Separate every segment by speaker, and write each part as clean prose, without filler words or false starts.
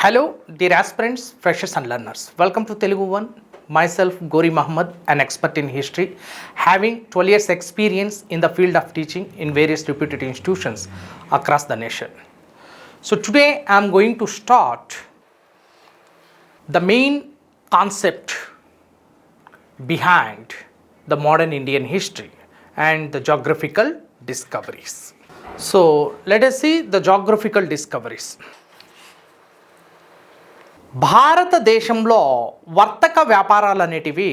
Speaker 1: Hello, dear aspirants, freshers and learners. Welcome to Telugu One. Myself, Ghori Muhammad, an expert in history, having 12 years experience in the field of teaching in various reputed institutions across the nation. So today I am going to start the main concept behind the modern Indian history and the geographical discoveries. So let us see the geographical discoveries. భారతదేశంలో వర్తక వ్యాపారాలు అనేటివి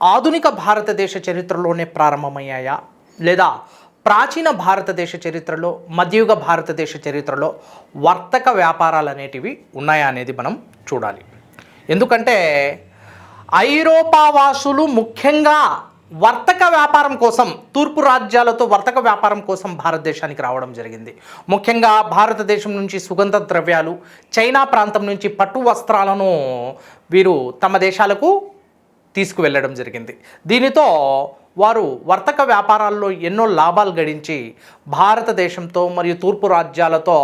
Speaker 1: ఆధునిక భారతదేశ చరిత్రలోనే ప్రారంభమయ్యాయా లేదా ప్రాచీన భారతదేశ చరిత్రలో మధ్యయుగ భారతదేశ చరిత్రలో వర్తక వ్యాపారాలు అనేటివి ఉన్నాయా అనేది మనం చూడాలి. ఎందుకంటే ఐరోపా వాసులు ముఖ్యంగా వర్తక వ్యాపారం కోసం తూర్పు రాజ్యాలతో వర్తక వ్యాపారం కోసం భారతదేశానికి రావడం జరిగింది. ముఖ్యంగా భారతదేశం నుంచి సుగంధ ద్రవ్యాలు, చైనా ప్రాంతం నుంచి పట్టు వస్త్రాలను వీరు తమ దేశాలకు తీసుకువెళ్ళడం జరిగింది. దీనితో వారు వర్తక వ్యాపారాల్లో ఎన్నో లాభాలు గడించి భారతదేశంతో మరియు తూర్పు రాజ్యాలతో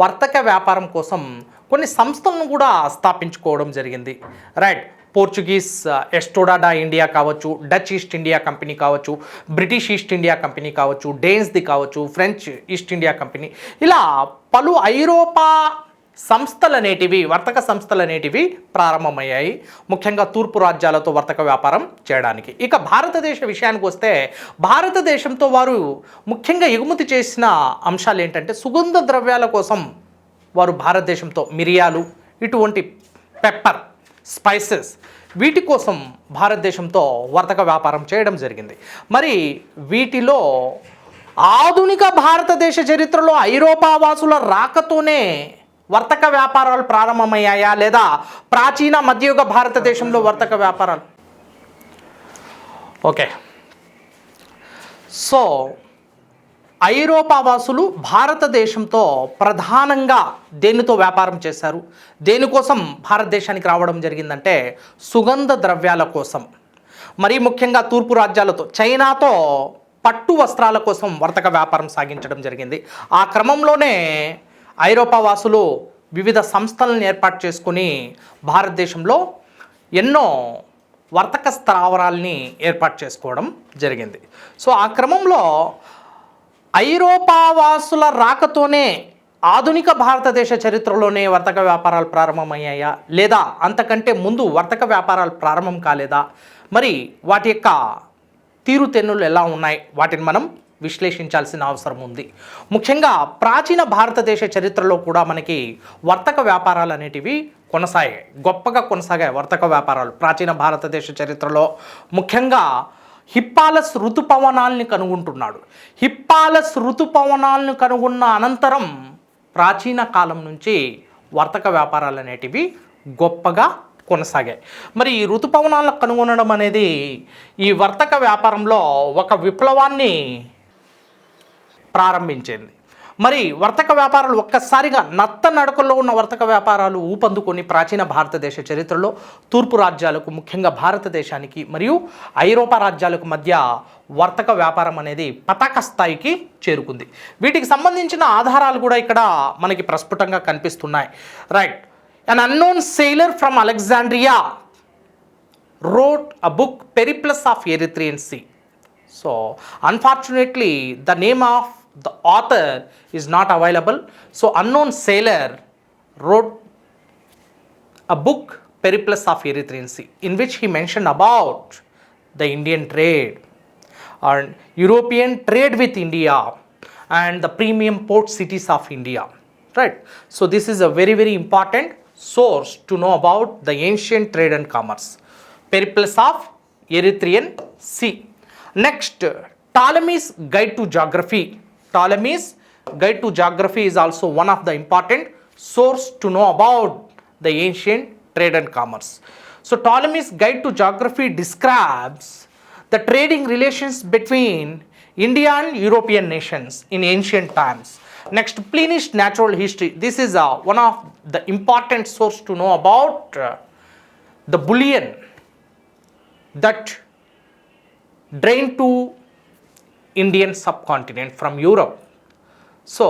Speaker 1: వర్తక వ్యాపారం కోసం కొన్ని సంస్థలను కూడా స్థాపించుకోవడం జరిగింది. రైట్, పోర్చుగీస్ ఎస్టోడా ఇండియా కావచ్చు, డచ్ ఈస్ట్ ఇండియా కంపెనీ కావచ్చు, బ్రిటిష్ ఈస్ట్ ఇండియా కంపెనీ కావచ్చు, డేన్స్ది కావచ్చు, ఫ్రెంచ్ ఈస్ట్ ఇండియా కంపెనీ, ఇలా పలు ఐరోపా సంస్థలు అనేటివి వర్తక సంస్థలు అనేటివి ప్రారంభమయ్యాయి ముఖ్యంగా తూర్పు రాజ్యాలతో వర్తక వ్యాపారం చేయడానికి. ఇక భారతదేశ విషయానికి వస్తే భారతదేశంతో వారు ముఖ్యంగా ఎగుమతి చేసిన అంశాలు ఏంటంటే సుగంధ ద్రవ్యాల కోసం వారు భారతదేశంతో మిరియాలు, ఇటువంటి పెప్పర్, స్పైసెస్, వీటి కోసం భారతదేశంతో వర్తక వ్యాపారం చేయడం జరిగింది. మరి వీటిలో ఆధునిక భారతదేశ చరిత్రలో ఐరోపా వాసుల రాకతోనే వర్తక వ్యాపారాలు ప్రారంభమయ్యాయా లేదా ప్రాచీన మధ్యయుగ భారతదేశంలో వర్తక వ్యాపారాలు? ఓకే, సో ఐరోపా వాసులు భారతదేశంతో ప్రధానంగా దేనితో వ్యాపారం చేశారు, దేనికోసం భారతదేశానికి రావడం జరిగిందంటే సుగంధ ద్రవ్యాల కోసం. మరీ ముఖ్యంగా తూర్పు రాజ్యాలతో చైనాతో పట్టు వస్త్రాల కోసం వర్తక వ్యాపారం సాగించడం జరిగింది. ఆ క్రమంలోనే ఐరోపా వాసులు వివిధ సంస్థలను ఏర్పాటు చేసుకుని భారతదేశంలో ఎన్నో వర్తక స్థావరాల్ని ఏర్పాటు చేసుకోవడం జరిగింది. సో ఆ క్రమంలో ఐరోపా వాసుల రాకతోనే ఆధునిక భారతదేశ చరిత్రలోనే వర్తక వ్యాపారాలు ప్రారంభమయ్యాయా లేదా అంతకంటే ముందు వర్తక వ్యాపారాలు ప్రారంభం కాలేదా, మరి వాటి యొక్క తీరుతెన్నులు ఎలా ఉన్నాయి, వాటిని మనం విశ్లేషించాల్సిన అవసరం ఉంది. ముఖ్యంగా ప్రాచీన భారతదేశ చరిత్రలో కూడా మనకి వర్తక వ్యాపారాలు అనేటివి కొనసాగాయి, గొప్పగా కొనసాగాయి వర్తక వ్యాపారాలు ప్రాచీన భారతదేశ చరిత్రలో. ముఖ్యంగా హిప్పాలస్ ఋతుపవనాల్ని కనుగొంటున్నాడు. హిప్పాలస్ ఋతుపవనాలను కనుగొన్న అనంతరం ప్రాచీన కాలం నుంచి వర్తక వ్యాపారాలు అనేటివి గొప్పగా కొనసాగాయి. మరి ఈ ఋతుపవనాలను కనుగొనడం అనేది ఈ వర్తక వ్యాపారంలో ఒక విప్లవాన్ని ప్రారంభించింది. మరి వర్తక వ్యాపారాలు ఒక్కసారిగా నత్త నడకల్లో ఉన్న వర్తక వ్యాపారాలు ఊపందుకొని ప్రాచీన భారతదేశ చరిత్రలో తూర్పు రాజ్యాలకు ముఖ్యంగా భారతదేశానికి మరియు ఐరోపా రాజ్యాలకు మధ్య వర్తక వ్యాపారం అనేది పతాక స్థాయికి చేరుకుంది. వీటికి సంబంధించిన ఆధారాలు కూడా ఇక్కడ మనకి ప్రస్ఫుటంగా కనిపిస్తున్నాయి. Right, an unknown sailor from Alexandria wrote a book, Periplus of Erythraean Sea. So unfortunately the name of the author is not available. So unknown sailor wrote a book, Periplus of Erythraean Sea, in which he mentioned about the Indian trade and European trade with India and the premium port cities of India. Right, so this is a very very important source to know about the ancient trade and commerce. Periplus of Erythraean Sea. Next, Ptolemy's Guide to Geography. Ptolemy's Guide to Geography is also one of the important source to know about the ancient trade and commerce. So Ptolemy's Guide to Geography describes the trading relations between India and European nations in ancient times. Next, Pliny's Natural History. This is one of the important source to know about the bullion that drained to Indian subcontinent from Europe. So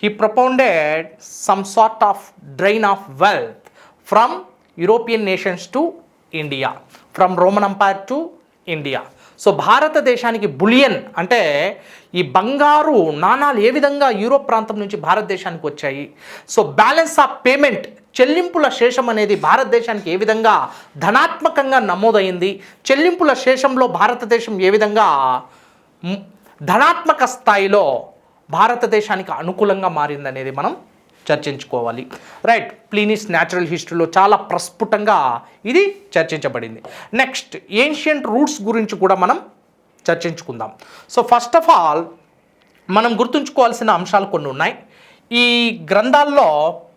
Speaker 1: he propounded some sort of drain of wealth from European nations to India, from Roman Empire to India. So భారతదేశానికి bullion అంటే ఈ బంగారు నాణాలు ఏ విధంగా Europe ప్రాంతం నుంచి భారతదేశానికి వచ్చాయి, సో బ్యాలెన్స్ ఆఫ్ పేమెంట్ చెల్లింపుల శేషం అనేది భారతదేశానికి ఏ విధంగా ధనాత్మకంగా నమోదైంది, చెల్లింపుల శేషంలో భారతదేశం ఏ విధంగా ధనాత్మక స్థాయిలో భారతదేశానికి అనుకూలంగా మారిందనేది మనం చర్చించుకోవాలి. రైట్, ప్లీనీస్ న్యాచురల్ హిస్టరీలో చాలా ప్రస్ఫుటంగా ఇది చర్చించబడింది. నెక్స్ట్ ఏన్షియంట్ రూట్స్ గురించి కూడా మనం చర్చించుకుందాం. సో ఫస్ట్ ఆఫ్ ఆల్ మనం గుర్తుంచుకోవాల్సిన అంశాలు కొన్ని ఉన్నాయి. ఈ గ్రంథాల్లో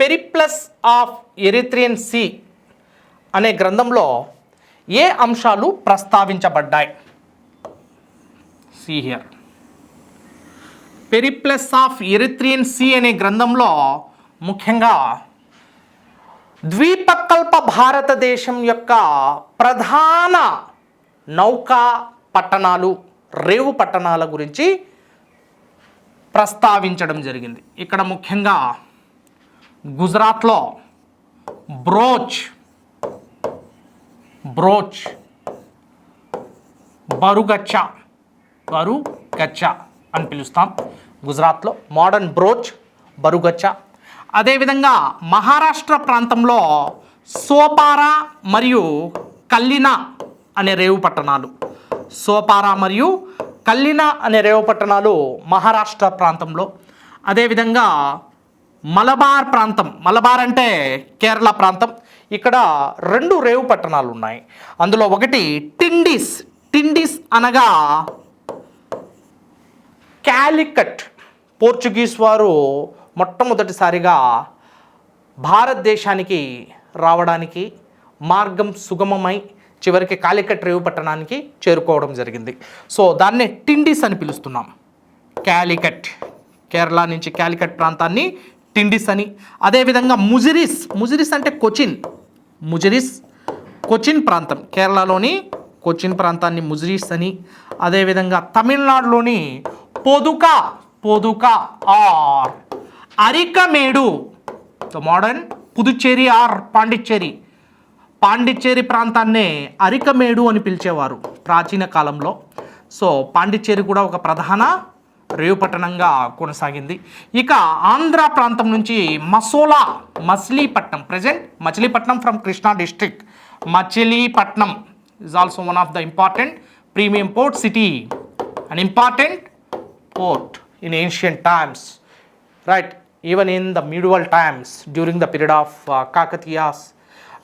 Speaker 1: పెరిప్లస్ ఆఫ్ ఎరిత్రియన్ సీ అనే గ్రంథంలో ఏ అంశాలు ప్రస్తావించబడ్డాయి? See here, Periplus of Erythraean sea అనే గ్రంథంలో ముఖ్యంగా ద్వీపకల్ప భారతదేశం యొక్క ప్రధాన నౌకా పట్టణాలు, రేవు పట్టణాల గురించి ప్రస్తావించడం జరిగింది. ఇక్కడ ముఖ్యంగా గుజరాత్లో బ్రోచ్, బరుగచ్చ అని పిలుస్తాం. గుజరాత్లో మోడర్న్ బ్రోచ్, బరుగచ్చ. అదేవిధంగా మహారాష్ట్ర ప్రాంతంలో సోపారా మరియు కల్లినా అనే రేవు పట్టణాలు, మహారాష్ట్ర ప్రాంతంలో. అదేవిధంగా మలబార్ ప్రాంతం, మలబార్ అంటే కేరళ ప్రాంతం, ఇక్కడ 2 రేవు పట్టణాలు ఉన్నాయి. అందులో ఒకటి టిండిస్ అనగా క్యాలికట్. పోర్చుగీస్ వారు మొట్టమొదటిసారిగా భారతదేశానికి రావడానికి మార్గం సుగమమై చివరికి కాలికట్ రేవు పట్టణానికి చేరుకోవడం జరిగింది. సో దాన్నే టిండిస్ అని పిలుస్తున్నాం. క్యాలికట్, కేరళ నుంచి క్యాలికట్ ప్రాంతాన్ని టిండిస్ అని. అదేవిధంగా ముజిరిస్ అంటే కొచిన్ ప్రాంతం, కేరళలోని కొచిన్ ప్రాంతాన్ని ముజిరిస్ అని. అదేవిధంగా తమిళనాడులోని Poduke or Arikamedu, the modern Puducherry or Pondicherry ప్రాంతాన్నే అరికమేడు అని పిలిచేవారు ప్రాచీన కాలంలో. సో పాండిచ్చేరి కూడా ఒక ప్రధాన రేవు పట్టణంగా కొనసాగింది. ఇక ఆంధ్ర ప్రాంతం నుంచి Machilipatnam, present Machilipatnam from Krishna district. Machilipatnam is also one of the important premium port city, an important port in ancient times, right? Even in the medieval times, during the period of Kakatiyas,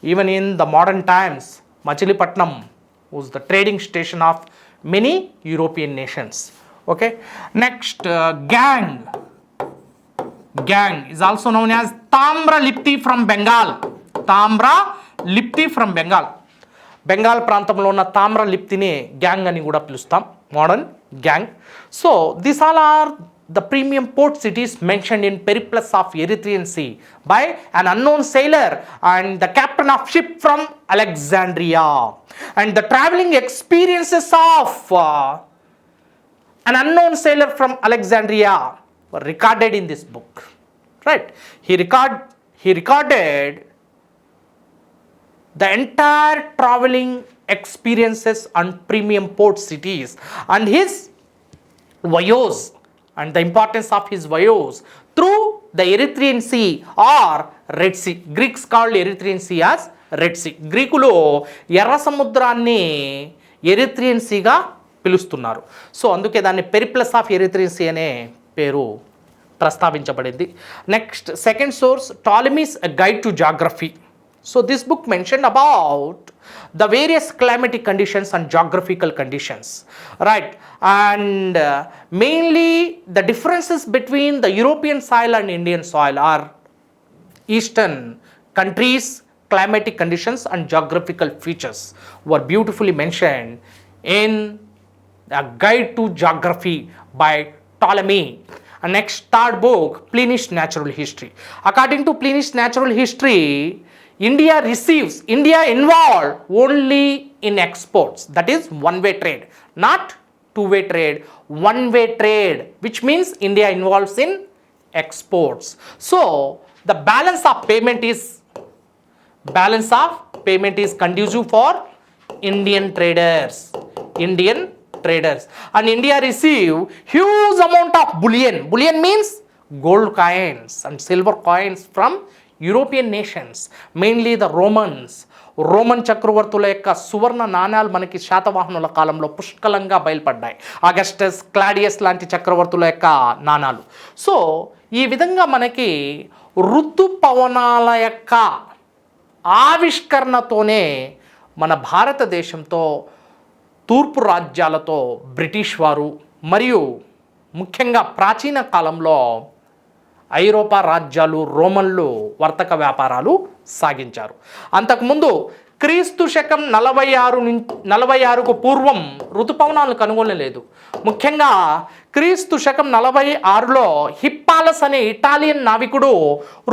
Speaker 1: even in the modern times, Machilipatnam was the trading station of many European nations. Okay, next gang is also known as Tamra Lipti from Bengal. Bengal ప్రాంతంలో ఉన్న తామ్ర లిప్తిని గ్యాంగ్ అని కూడా పిలుస్తాం, modern Gange. So this all are the premium port cities mentioned in Periplus of Erythraean sea by an unknown sailor and the captain of ship from Alexandria, and the traveling experiences of an unknown sailor from Alexandria were recorded in this book, right? He recorded the entire traveling experiences and premium port cities and his voyages and the importance of his voyages through the Erythraean Sea or Red Sea. Greeks called Erythraean Sea as Red Sea. గ్రీకులు ఎర్ర సముద్రాన్ని Erythraean సీగా పిలుస్తున్నారు. So అందుకే దాన్ని Periplus of Erythraean sea అనే పేరు ప్రస్తావించబడింది. Next second source, Ptolemy's guide to geography. So this book mentioned about the various climatic conditions and geographical conditions, right? And mainly the differences between the European soil and Indian soil or eastern countries' climatic conditions and geographical features were beautifully mentioned in A Guide to Geography by Ptolemy. And next, third book, Pliny's Natural History. According to Pliny's Natural History, India involved only in exports, that is one-way trade, not two-way trade, one-way trade, which means India involves in exports. So the balance of payment is conducive for Indian traders. And India receive huge amount of bullion. Bullion means gold coins and silver coins from European nations, mainly the Roman చక్రవర్తుల యొక్క సువర్ణ నాణ్యాలు మనకి శాతవాహనుల కాలంలో పుష్కలంగా బయలుపడ్డాయి. Augustus, Claudius లాంటి చక్రవర్తుల యొక్క నాణాలు. సో ఈ విధంగా మనకి ఋతుపవనాల యొక్క ఆవిష్కరణతోనే మన భారతదేశంతో తూర్పు రాజ్యాలతో బ్రిటిష్ వారు మరియు ముఖ్యంగా ప్రాచీన కాలంలో ఐరోపా రాజ్యాలు, రోమన్లు వర్తక వ్యాపారాలు సాగించారు. అంతకుముందు క్రీస్తు శకం 46కు పూర్వం ఋతుపవనాలను కనుగొనలేదు. ముఖ్యంగా క్రీస్తు శకం 46లో హిప్పాలస్ అనే ఇటాలియన్ నావికుడు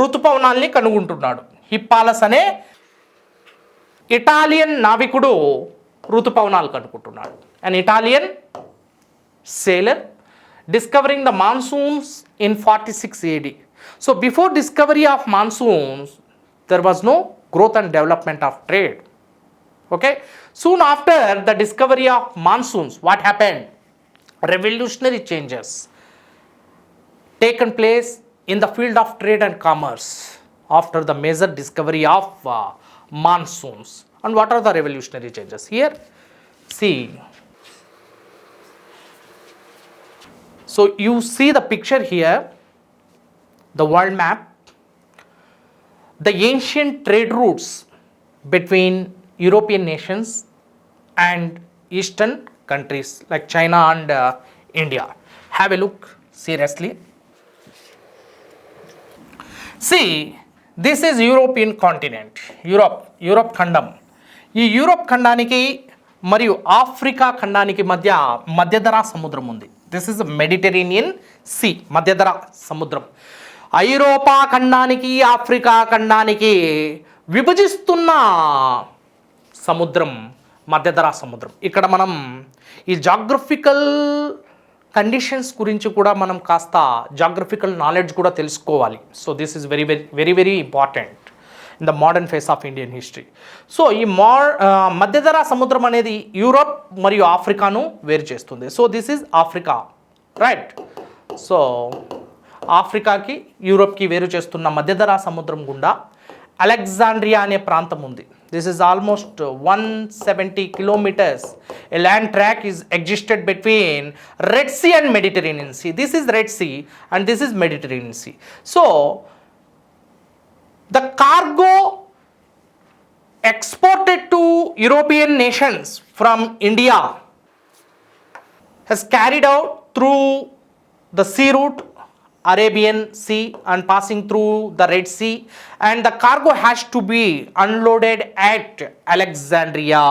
Speaker 1: ఋతుపవనాల్ని కనుగొంటున్నాడు. హిప్పాలస్ అనే ఇటాలియన్ నావికుడు ఋతుపవనాలు కనుక్కుంటున్నాడు. And Italian sailor discovering the monsoons in 46 AD. So before discovery of monsoons, there was no growth and development of trade. Okay. Soon after the discovery of monsoons, what happened? Revolutionary changes taken place in the field of trade and commerce after the major discovery of monsoons. And what are the revolutionary changes? Here, see. So you see the picture here, the world map, the ancient trade routes between European nations and Eastern countries like China and India. Have a look seriously. See, this is European continent, Europe ఖండం. ఈ Europe ఖండానికి మరియు Africa ఖండానికి మధ్యధరా సముద్రం ఉంది. This is Mediterranean see, మధ్యధరా సముద్రం. ఐరోపా ఖండానికి Africa ఖండానికి విభజిస్తున్న సముద్రం మధ్యధరా సముద్రం. ఇక్కడ మనం ఈ జాగ్రఫికల్ కండిషన్స్ గురించి కూడా మనం కాస్త జాగ్రఫికల్ నాలెడ్జ్ కూడా తెలుసుకోవాలి. So this is very very very very important in the modern phase of Indian history. So ఈ మధ్యధరా సముద్రం అనేది యూరోప్ మరియు ఆఫ్రికాను వేరు చేస్తుంది. So this is Africa, right. So ఆఫ్రికాకి యూరోప్కి వేరు చేస్తున్న మధ్యధరా సముద్రం గుండా అలెగ్జాండ్రియా అనే ప్రాంతం ఉంది. This is almost 170 kilometers. A land track is existed between Red Sea and Mediterranean Sea. This is Red Sea and this is Mediterranean Sea. So the cargo exported to European nations from India has carried out through the sea route, Arabian Sea, and passing through the Red Sea, and the cargo has to be unloaded at Alexandria,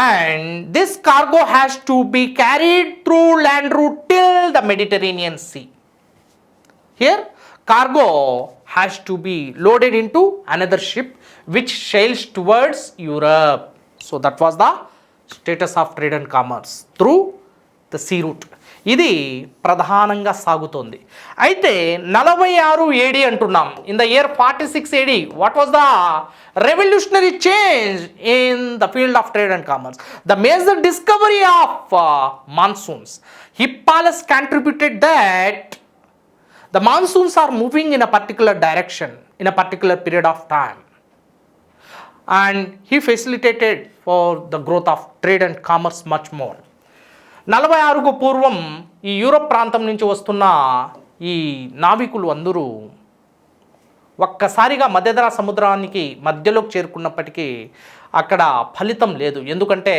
Speaker 1: and this cargo has to be carried through land route till the Mediterranean Sea. Here cargo has to be loaded into another ship which sails towards Europe. So that was the status of trade and commerce through the sea route. ఇది ప్రధానంగా సాగుతోంది. అయితే 46 AD అంటున్నాం. In the year 46 AD what was the revolutionary change in the field of trade and commerce? The major discovery of monsoons. Hippalus contributed that the monsoons are moving in a particular direction in a particular period of time, and he facilitated for the growth of trade and commerce much more. 46కు పూర్వం ఈ Europe ప్రాంతం నుంచి వస్తున్న ఈ నావికులు అందరూ ఒక్కసారిగా మధ్యధరా సముద్రానికి మధ్యలోకి చేరుకున్నప్పటికీ అక్కడ ఫలితం లేదు. ఎందుకంటే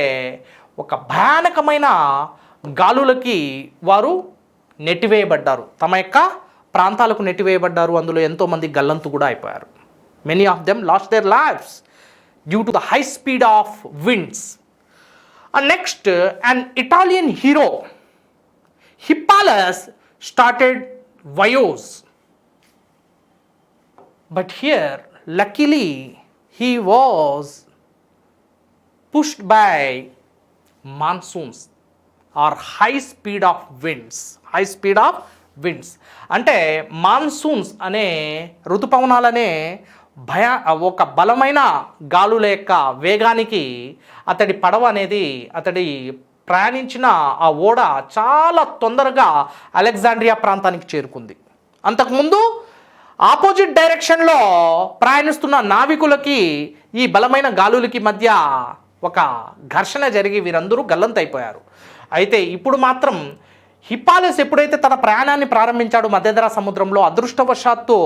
Speaker 1: ఒక భయానకమైన గాలులకి వారు నెట్టివేయబడ్డారు, తమ యొక్క ప్రాంతాలకు నెట్టివేయబడ్డారు. అందులో ఎంతోమంది గల్లంతు కూడా అయిపోయారు. Many of them lost their lives due to the high speed of winds. And next an Italian hero Hippalus started Voyagers. But here luckily he was pushed by monsoons or high speed of winds. Winds. అంటే monsoons అనే ఋతుపవనాలనే ఒక బలమైన గాలుల యొక్క వేగానికి అతడి పడవ అనేది అతడి ప్రయాణించిన ఆ ఓడ చాలా తొందరగా అలెగ్జాండ్రియా ప్రాంతానికి చేరుకుంది. అంతకుముందు ఆపోజిట్ డైరెక్షన్లో ప్రయాణిస్తున్న నావికులకి ఈ బలమైన గాలులకి మధ్య ఒక ఘర్షణ జరిగి వీరందరూ గల్లంతైపోయారు. అయితే ఇప్పుడు మాత్రం హిప్పాలస్ ఎప్పుడైతే తన ప్రయాణాన్ని ప్రారంభించాడో మధ్యధరా సముద్రంలో, అదృష్టవశాత్తు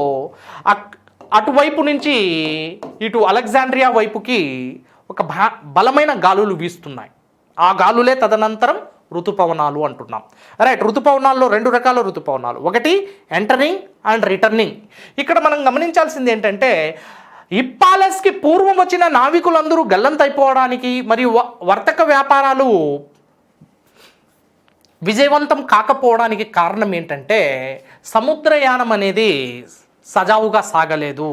Speaker 1: అటువైపు నుంచి ఇటు అలెగ్జాండ్రియా వైపుకి ఒక బలమైన గాలులు వీస్తున్నాయి. ఆ గాలులే తదనంతరం ఋతుపవనాలు అంటున్నాం. రైట్, ఋతుపవనాల్లో 2 రకాల ఋతుపవనాలు, ఒకటి ఎంటరింగ్ అండ్ రిటర్నింగ్. ఇక్కడ మనం గమనించాల్సింది ఏంటంటే హిప్పాలస్కి పూర్వం వచ్చిన నావికులందరూ గల్లంతైపోవడానికి మరియు వర్తక వ్యాపారాలు విజయవంతం కాకపోవడానికి కారణం ఏంటంటే సముద్రయానం అనేది సజావుగా సాగలేదు.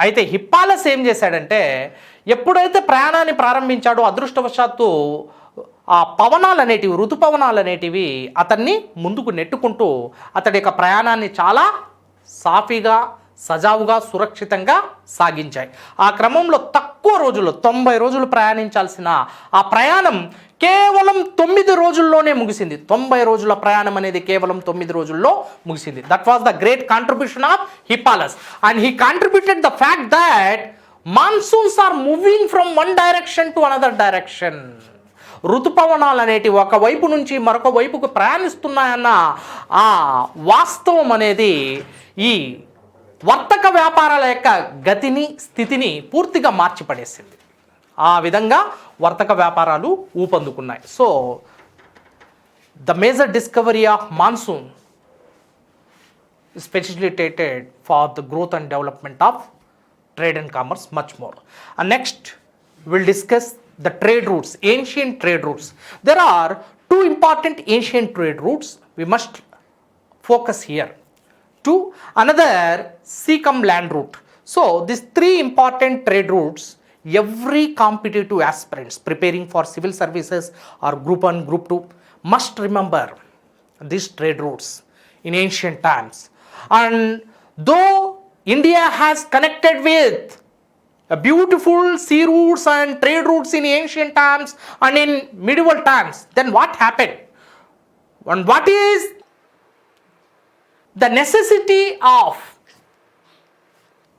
Speaker 1: అయితే హిప్పాలస్ ఏం చేశాడంటే ఎప్పుడైతే ప్రయాణాన్ని ప్రారంభించాడో అదృష్టవశాత్తు ఆ పవనాలు అనేటివి, ఋతుపవనాలు అనేటివి అతన్ని ముందుకు నెట్టుకుంటూ అతడి యొక్క ప్రయాణాన్ని చాలా సాఫీగా, సజావుగా, సురక్షితంగా సాగించాయి. ఆ క్రమంలో తక్కువ రోజుల్లో 90 రోజులు ప్రయాణించాల్సిన ఆ ప్రయాణం కేవలం 9 రోజుల్లోనే ముగిసింది. 90 రోజుల ప్రయాణం అనేది కేవలం 9 రోజుల్లో ముగిసింది. That was the great contribution of Hippalus and he contributed the fact that monsoons are moving from one direction to another direction. ఋతుపవనాలు అనేటివి ఒకవైపు నుంచి మరొక వైపుకు ప్రయాణిస్తున్నాయన్న ఆ వాస్తవం అనేది ఈ వర్తక వ్యాపారాల యొక్క గతిని, స్థితిని పూర్తిగా మార్చిపడేసింది. ఆ విధంగా వర్తక వ్యాపారాలు ఊపందుకున్నాయి. So the major discovery of monsoon is facilitated for the growth and development of trade and commerce much more. And next we'll discuss the trade routes, ancient trade routes. There are 2 important ancient trade routes we must focus here. 2 another sea cum land route. So these 3 important trade routes every competitive aspirants preparing for civil services or group 1, group 2 must remember these trade routes in ancient times. And though India has connected with a beautiful sea routes and trade routes in ancient times and in medieval times, then what happened? And what is the necessity of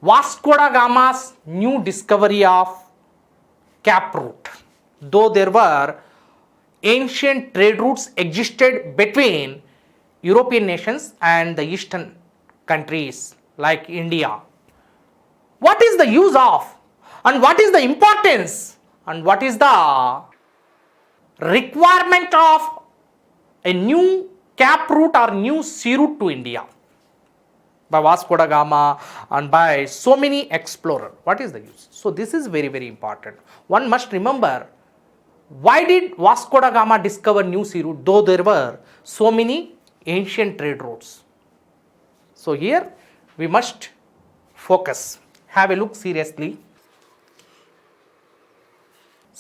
Speaker 1: Vasco da Gama's new discovery of Cape route? Though there were ancient trade routes existed between European nations and the eastern countries like India, what is the use of and what is the importance and what is the requirement of a new Cape route or new sea route to India by Vasco da Gama and by so many explorers? What is the use? So this is very, very important. One must remember, why did Vasco da Gama discover new sea route though there were so many ancient trade routes? So here we must focus, have a look seriously.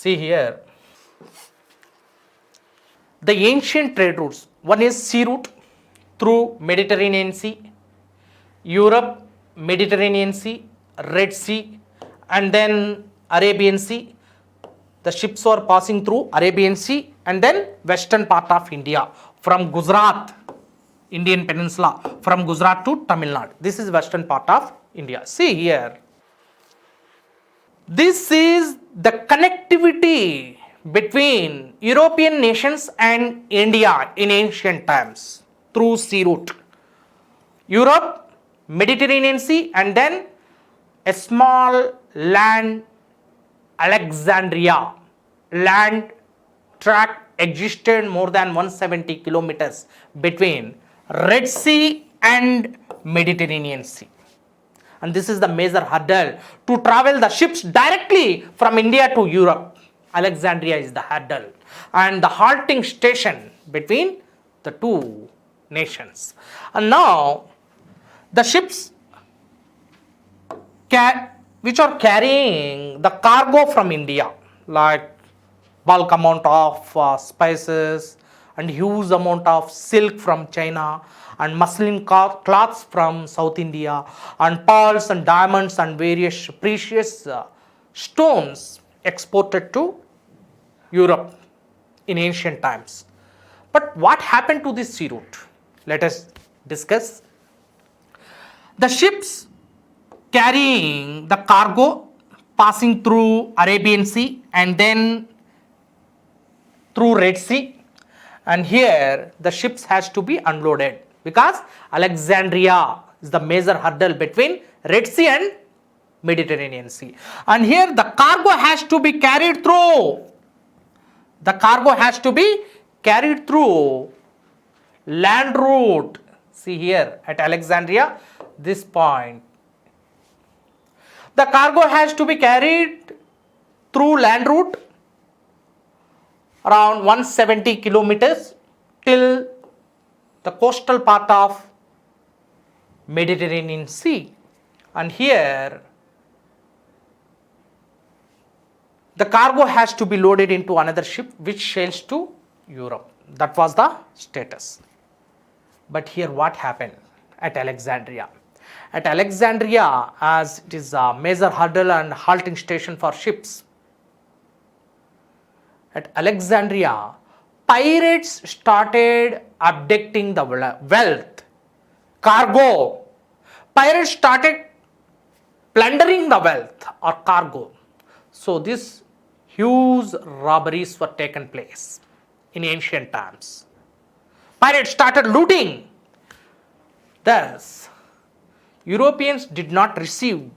Speaker 1: See here, the ancient trade routes. One is sea route through Mediterranean Sea, Europe, Mediterranean Sea, Red Sea, and then Arabian Sea. The ships were passing through Arabian Sea and then western part of India from Gujarat, Indian peninsula, from Gujarat to Tamil Nadu. This is western part of India. See here, this is the connectivity between European nations and India in ancient times through sea route. Europe, Mediterranean Sea, and then a small land, Alexandria land tract existed more than 170 kilometers between Red Sea and Mediterranean Sea. And this is the major hurdle to travel the ships directly from India to Europe. Alexandria is the hurdle and the halting station between the 2 nations. And now the ships which are carrying the cargo from India, like bulk amount of spices and huge amount of silk from China and muslin cloths from South India and pearls and diamonds and various precious stones exported to Europe in ancient times. But what happened to this sea route? Let us discuss. The ships carrying the cargo passing through Arabian Sea and then through Red Sea, and here the ships has to be unloaded because Alexandria is the major hurdle between Red Sea and Mediterranean Sea, and here the cargo has to be carried through. The cargo has to be carried through land route. See here at Alexandria, this point. The cargo has to be carried through land route around 170 kilometers till the coastal part of Mediterranean Sea, and here the cargo has to be loaded into another ship which sails to Europe. That was the status. But here what happened at Alexandria? At Alexandria, as it is a major hurdle and halting station for ships, at Alexandria, pirates started abducting the wealth, cargo. Pirates started plundering the wealth or cargo. So these huge robberies were taken place in ancient times. Pirates started looting. Thus, Europeans did not receive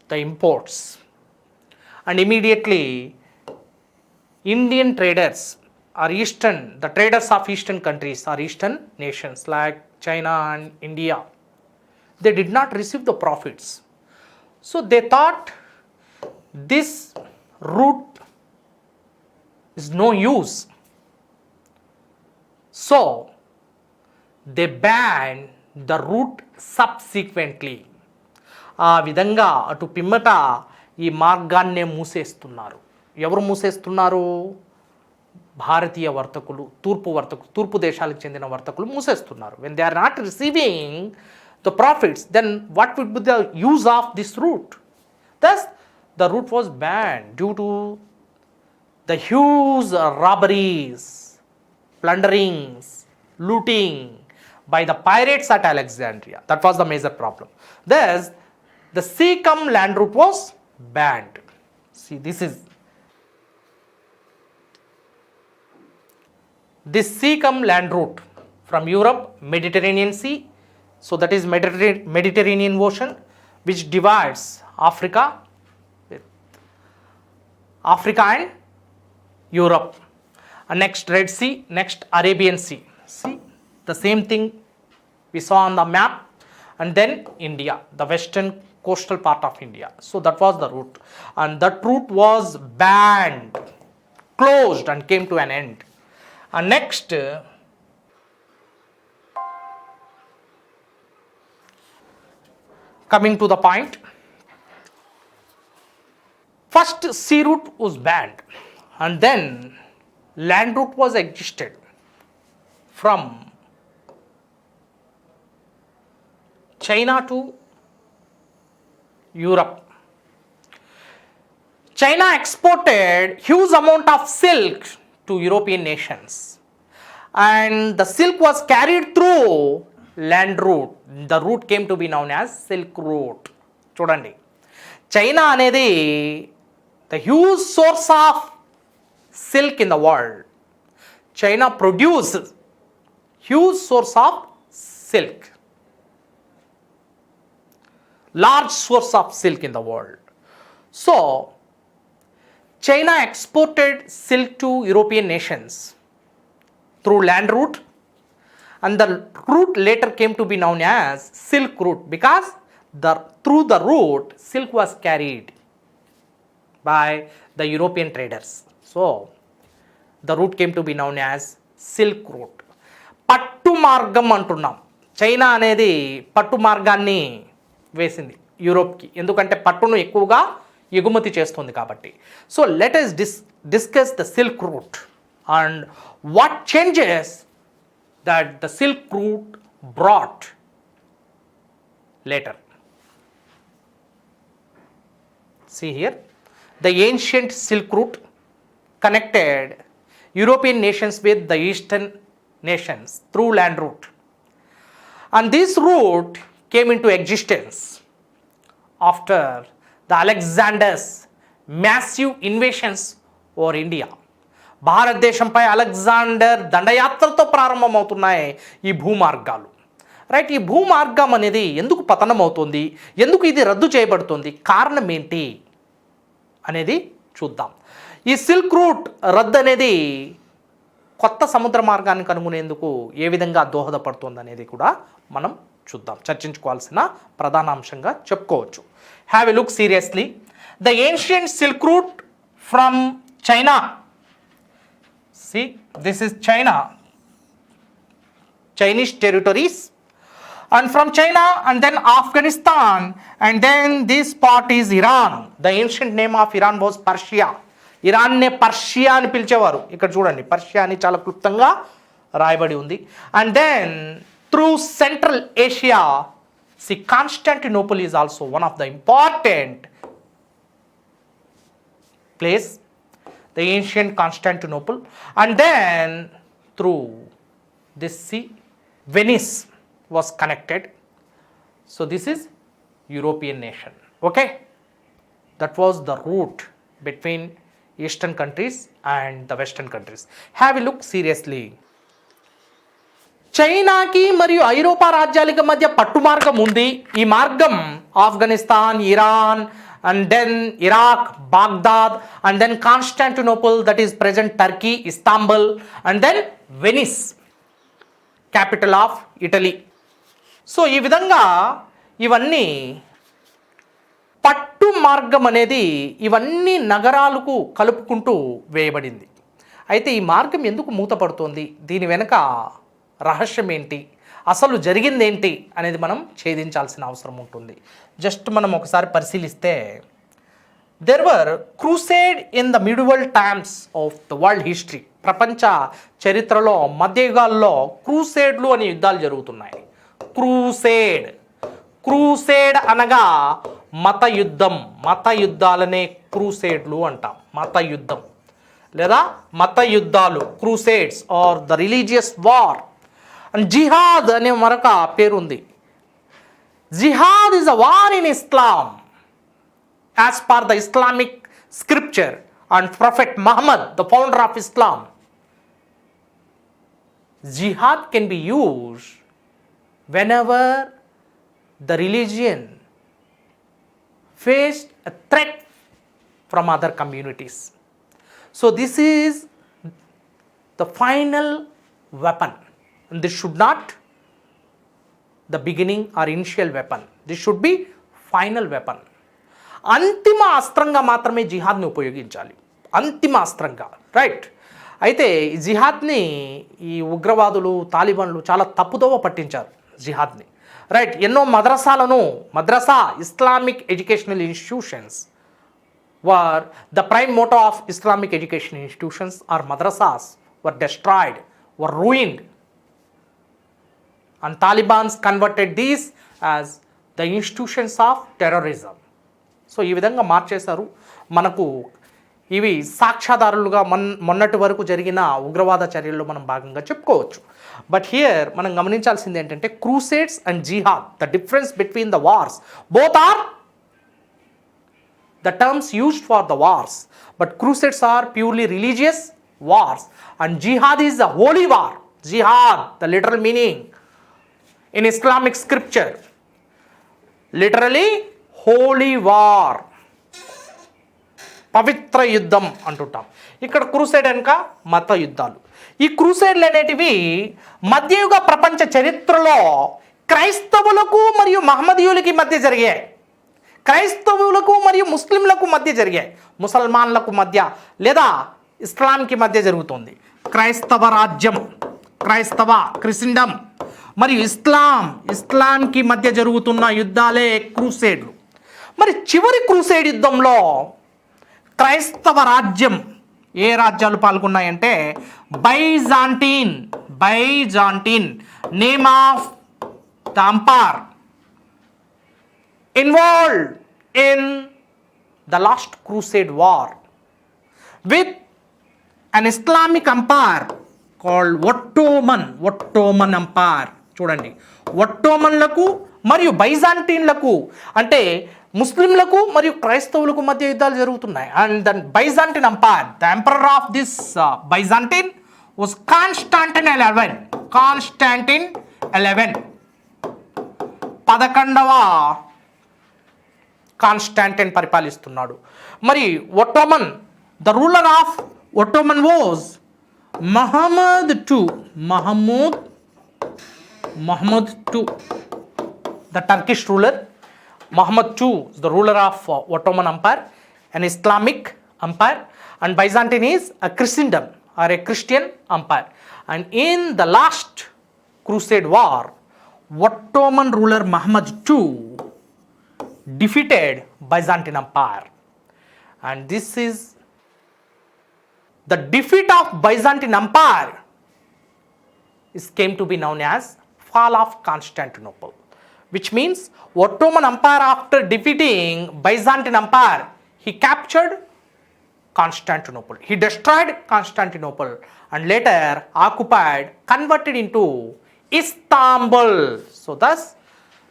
Speaker 1: the imports, and immediately Indian traders or the traders of eastern countries or eastern nations like China and India, they did not receive the profits. So they thought this route is no use. So they banned the route subsequently. ఆ విధంగా అటు పిమ్మట ఈ మార్గాన్నే మూసేస్తున్నారు. ఎవరు మూసేస్తున్నారు? భారతీయ వర్తకులు, తూర్పు దేశాలకు చెందిన వర్తకులు మూసేస్తున్నారు. When they are not receiving the profits, then what would be the use of this route? Thus, the route was banned due to the huge robberies, plunderings, looting by the pirates at Alexandria. That was the major problem. Thus, the sea-cum land route was banned. See, this sea-cum land route from Europe, Mediterranean Sea, so that is Mediterranean Ocean, which divides Africa and Europe. And next Red Sea, next Arabian Sea. See, the same thing we saw on the map, and then India, the western coastal part of India. So that was the route, and that route was banned, closed, and came to an end. And next, coming to the point, first sea route was banned, and then land route was existed from China to Europe. China exported huge amount of silk to European nations, and the silk was carried through land route. The route came to be known as Silk Route. చూడండి, China అనేది the huge source of silk in the world. China produces huge source of silk, large source of silk in the world. So China exported silk to European nations through land route, and the route later came to be known as Silk Route because through the route silk was carried by the European traders. So the route came to be known as Silk Route. పట్టు మార్గం అంటున్నాం. China అనేది పట్టు మార్గాన్ని వేసింది యూరోప్కి, ఎందుకంటే పట్టును ఎక్కువగా ఎగుమతి చేస్తుంది కాబట్టి. So let us discuss the Silk Route. and what changes that the Silk Route brought later. See here, the ancient Silk Route connected European nations with the Eastern nations through land route. And this route came into existence after the Alexander's massive invasions over India. భారతదేశంపై Alexander దండయాత్రతో ప్రారంభమవుతున్నాయి ఈ భూమార్గాలు. Right, ఈ భూమార్గం అనేది ఎందుకు పతనం అవుతుంది, ఎందుకు ఇది రద్దు చేయబడుతుంది, కారణం ఏంటి అనేది చూద్దాం. ఈ సిల్క్ రూట్ రద్దు అనేది కొత్త సముద్ర మార్గాన్ని కనుగొనేందుకు ఏ విధంగా దోహదపడుతుంది అనేది కూడా మనం చూద్దాం, చర్చించుకోవాల్సిన ప్రధాన అంశంగా చెప్పుకోవచ్చు. Have a look seriously. The ancient silk route from China. See, this is China, Chinese territories, and from China and then Afghanistan, and then this part is Iran. The ancient name of Iran was Persia. Iran నే Persia అని పిలిచేవారు. ఇక్కడ చూడండి, Persia అని చాలా క్లుప్తంగా రాయబడి ఉంది. And then through central Asia, see Constantinople is also one of the important place, the ancient Constantinople, and then through this sea Venice was connected. So this is European nation. Okay, that was the route between eastern countries and the western countries. Have a look seriously. చైనాకి మరియు ఐరోపా రాజ్యాలకు మధ్య పట్టు మార్గం ఉంది. ఈ మార్గం Afghanistan, Iran, and then Iraq, Baghdad, and then Constantinople, that is present Turkey, Istanbul, and then Venice, capital of Italy. So ఈ విధంగా ఇవన్నీ పట్టు మార్గం అనేది ఇవన్నీ నగరాలకు కలుపుకుంటూ వేయబడింది. అయితే ఈ మార్గం ఎందుకు మూతపడుతోంది, దీని వెనుక రహస్యం ఏంటి, అసలు జరిగిందేంటి అనేది మనం ఛేదించాల్సిన అవసరం ఉంటుంది. జస్ట్ మనం ఒకసారి పరిశీలిస్తే, there were crusade in the medieval times of the world history. ప్రపంచ చరిత్రలో మధ్యయుగాల్లో క్రూసేడ్లు అనే యుద్ధాలు జరుగుతున్నాయి. క్రూసేడ్, క్రూసేడ్ అనగా మత యుద్ధం, మత యుద్ధాలనే క్రూసేడ్లు అంటాం. మత యుద్ధం లేదా మత యుద్ధాలు, crusades or the religious war. And జిహాద్ అనే మరొక పేరు ఉంది. Jihad is a war in Islam as per the Islamic scripture and Prophet Muhammad, the founder of Islam. Jihad can be used whenever the religion faced a threat from other communities. So this is the final weapon, and this should not the beginning or initial weapon. This should be final weapon. అంతిమ అస్త్రంగా మాత్రమే జిహాద్ని ఉపయోగించాలి, అంతిమ అస్త్రంగా. Right, అయితే ఈ జిహాద్ని ఈ ఉగ్రవాదులు, తాలిబాన్లు చాలా తప్పుదోవ పట్టించారు జిహాద్ని. రైట్, ఎన్నో మద్రసా Islamic educational institutions were the prime motto of Islamic education institutions are madrasas were destroyed, were ruined. And Taliban converted these as the institutions of terrorism. So ఈ విధంగా మార్చేశారు. మనకు ఇవి సాక్ష్యాధారులుగా మొన్నటి వరకు జరిగిన ఉగ్రవాద చర్యల్లో మనం భాగంగా చెప్పుకోవచ్చు. బట్ హియర్ మనం గమనించాల్సింది ఏంటంటే, crusades and jihad, the difference between the wars, both are the terms used for the wars, but crusades are purely religious wars and jihad is the holy war. Jihad, the literal meaning in Islamic scripture, literally holy war, పవిత్ర యుద్ధం అంటుంటాం. ఇక్కడ crusade అనక మత యుద్ధాలు. ఈ క్రూసేడ్లు అనేటివి మధ్యయుగ ప్రపంచ చరిత్రలో క్రైస్తవులకు మరియు మహమ్మదీయులకి మధ్య జరిగాయి. క్రైస్తవులకు మరియు ముస్లింలకు మధ్య జరిగాయి, ముసల్మాన్లకు మధ్య లేదా ఇస్లాంకి మధ్య జరుగుతుంది. క్రైస్తవ రాజ్యం, క్రిస్టియన్ మరియు ఇస్లాంకి మధ్య జరుగుతున్న యుద్ధాలే క్రూసేడ్లు. మరి చివరి క్రూసేడ్ యుద్ధంలో క్రైస్తవ రాజ్యం ఏ రాజ్యాలు పాల్గొన్నాయంటే Byzantine name of the empire involved in the last crusade war with an Islamic empire called Ottoman empire. చూడండి, ఒట్టోమన్లకు మరియు బైజాంటిన్లకు అంటే ముస్లింలకు మరియు క్రైస్తవులకు మధ్య యుద్ధాలు జరుగుతున్నాయి. And the Byzantine empire, the emperor of this Byzantine was Constantine 11వ కాన్స్టాంటిన్ పరిపాలిస్తున్నాడు. మరి Ottoman, the ruler of Ottoman was Muhammad II, the Turkish ruler. Muhammad II is the ruler of Ottoman Empire, an Islamic empire, and Byzantine is a Christendom or a Christian empire. And in the last Crusade war, Ottoman ruler Muhammad II defeated Byzantine Empire, and this is the defeat of Byzantine Empire came to be known as fall of Constantinople, which means Ottoman Empire, after defeating Byzantine Empire, he captured Constantinople. He destroyed Constantinople and later occupied, converted into Istanbul. So thus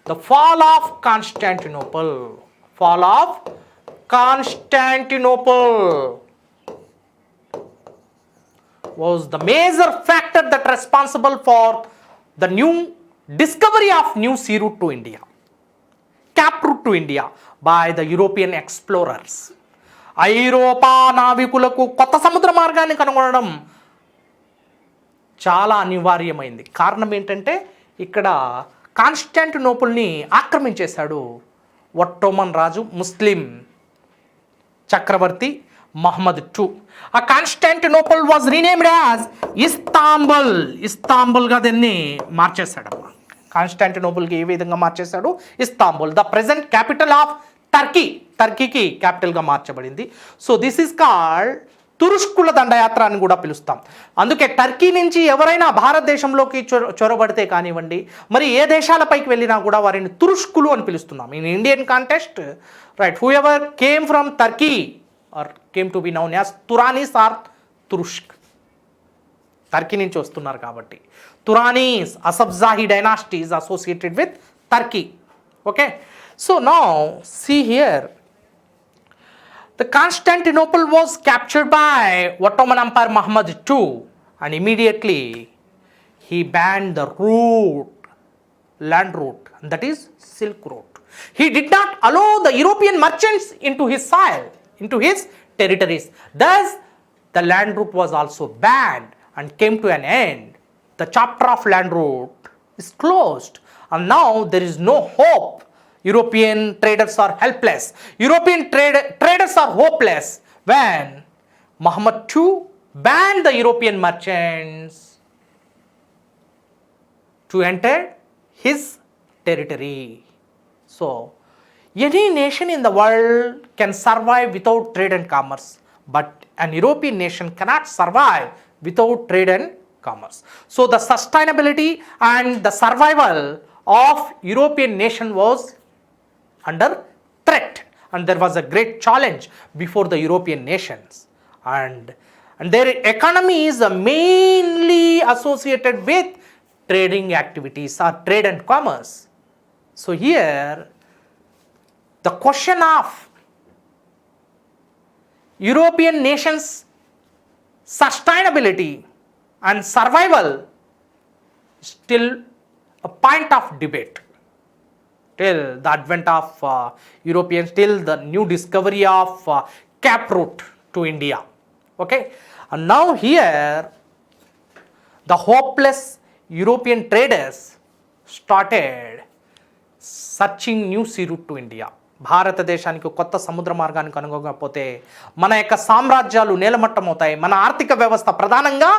Speaker 1: the fall of Constantinople was the major factor that responsible for the new discovery of new sea route to India, cap route to India by the European explorers. ఐరోపా నావికులకు కొత్త సముద్ర మార్గాన్ని కనుగొనడం చాలా అనివార్యమైంది. కారణం ఏంటంటే ఇక్కడ కాన్స్టాంటినోపుల్ని ఆక్రమించేశాడు ఒట్టోమన్ రాజు, ముస్లిం చక్రవర్తి Muhammad II. A Constantinople was renamed as ఇస్తాంబుల్గా దీన్ని మార్చేశాడమ్మా. కాన్స్టాంటినోపుల్కి ఏ విధంగా మార్చేశాడు? Istanbul, the present capital of టర్కీకి క్యాపిటల్గా మార్చబడింది. సో దిస్ ఈస్ కాల్డ్ తురుష్కుల దండయాత్ర అని కూడా పిలుస్తాం. అందుకే టర్కీ నుంచి ఎవరైనా భారతదేశంలోకి చొరబడితే కానివ్వండి, మరి ఏ దేశాలపైకి వెళ్ళినా కూడా వారిని తురుష్కులు అని పిలుస్తున్నాం. In Indian context, right, whoever came from Turkey or came to be known as Turanis or Turushk. Turkey నుంచి వస్తున్నారు కాబట్టి Turanis, Asaf Jahi dynasty is associated with Turkey. Okay, so now see here, the Constantinople was captured by Ottoman Empire Muhammad II, and immediately he banned the land route, that is Silk Route. He did not allow the European merchants into his soil, into his territories. Thus the land route was also banned and came to an end. The chapter of land route is closed, and now there is no hope. European traders are helpless. European traders are hopeless when Muhammad II banned the European merchants to enter his territory. So any nation in the world can survive without trade and commerce, but an European nation cannot survive without trade and commerce. So the sustainability and the survival of European nation was under threat, and there was a great challenge before the European nations, and their economy is mainly associated with trading activities or trade and commerce. So here the question of European nations' sustainability and survival is still a point of debate till the advent of Europeans, till the new discovery of cap route to India. Okay, and now here the hopeless European traders started searching new sea route to India. భారతదేశానికి కొత్త సముద్ర మార్గాన్ని కనుగొనకపోతే మన యొక్క సామ్రాజ్యాలు నేలమట్టమవుతాయి. మన ఆర్థిక వ్యవస్థ ప్రధానంగా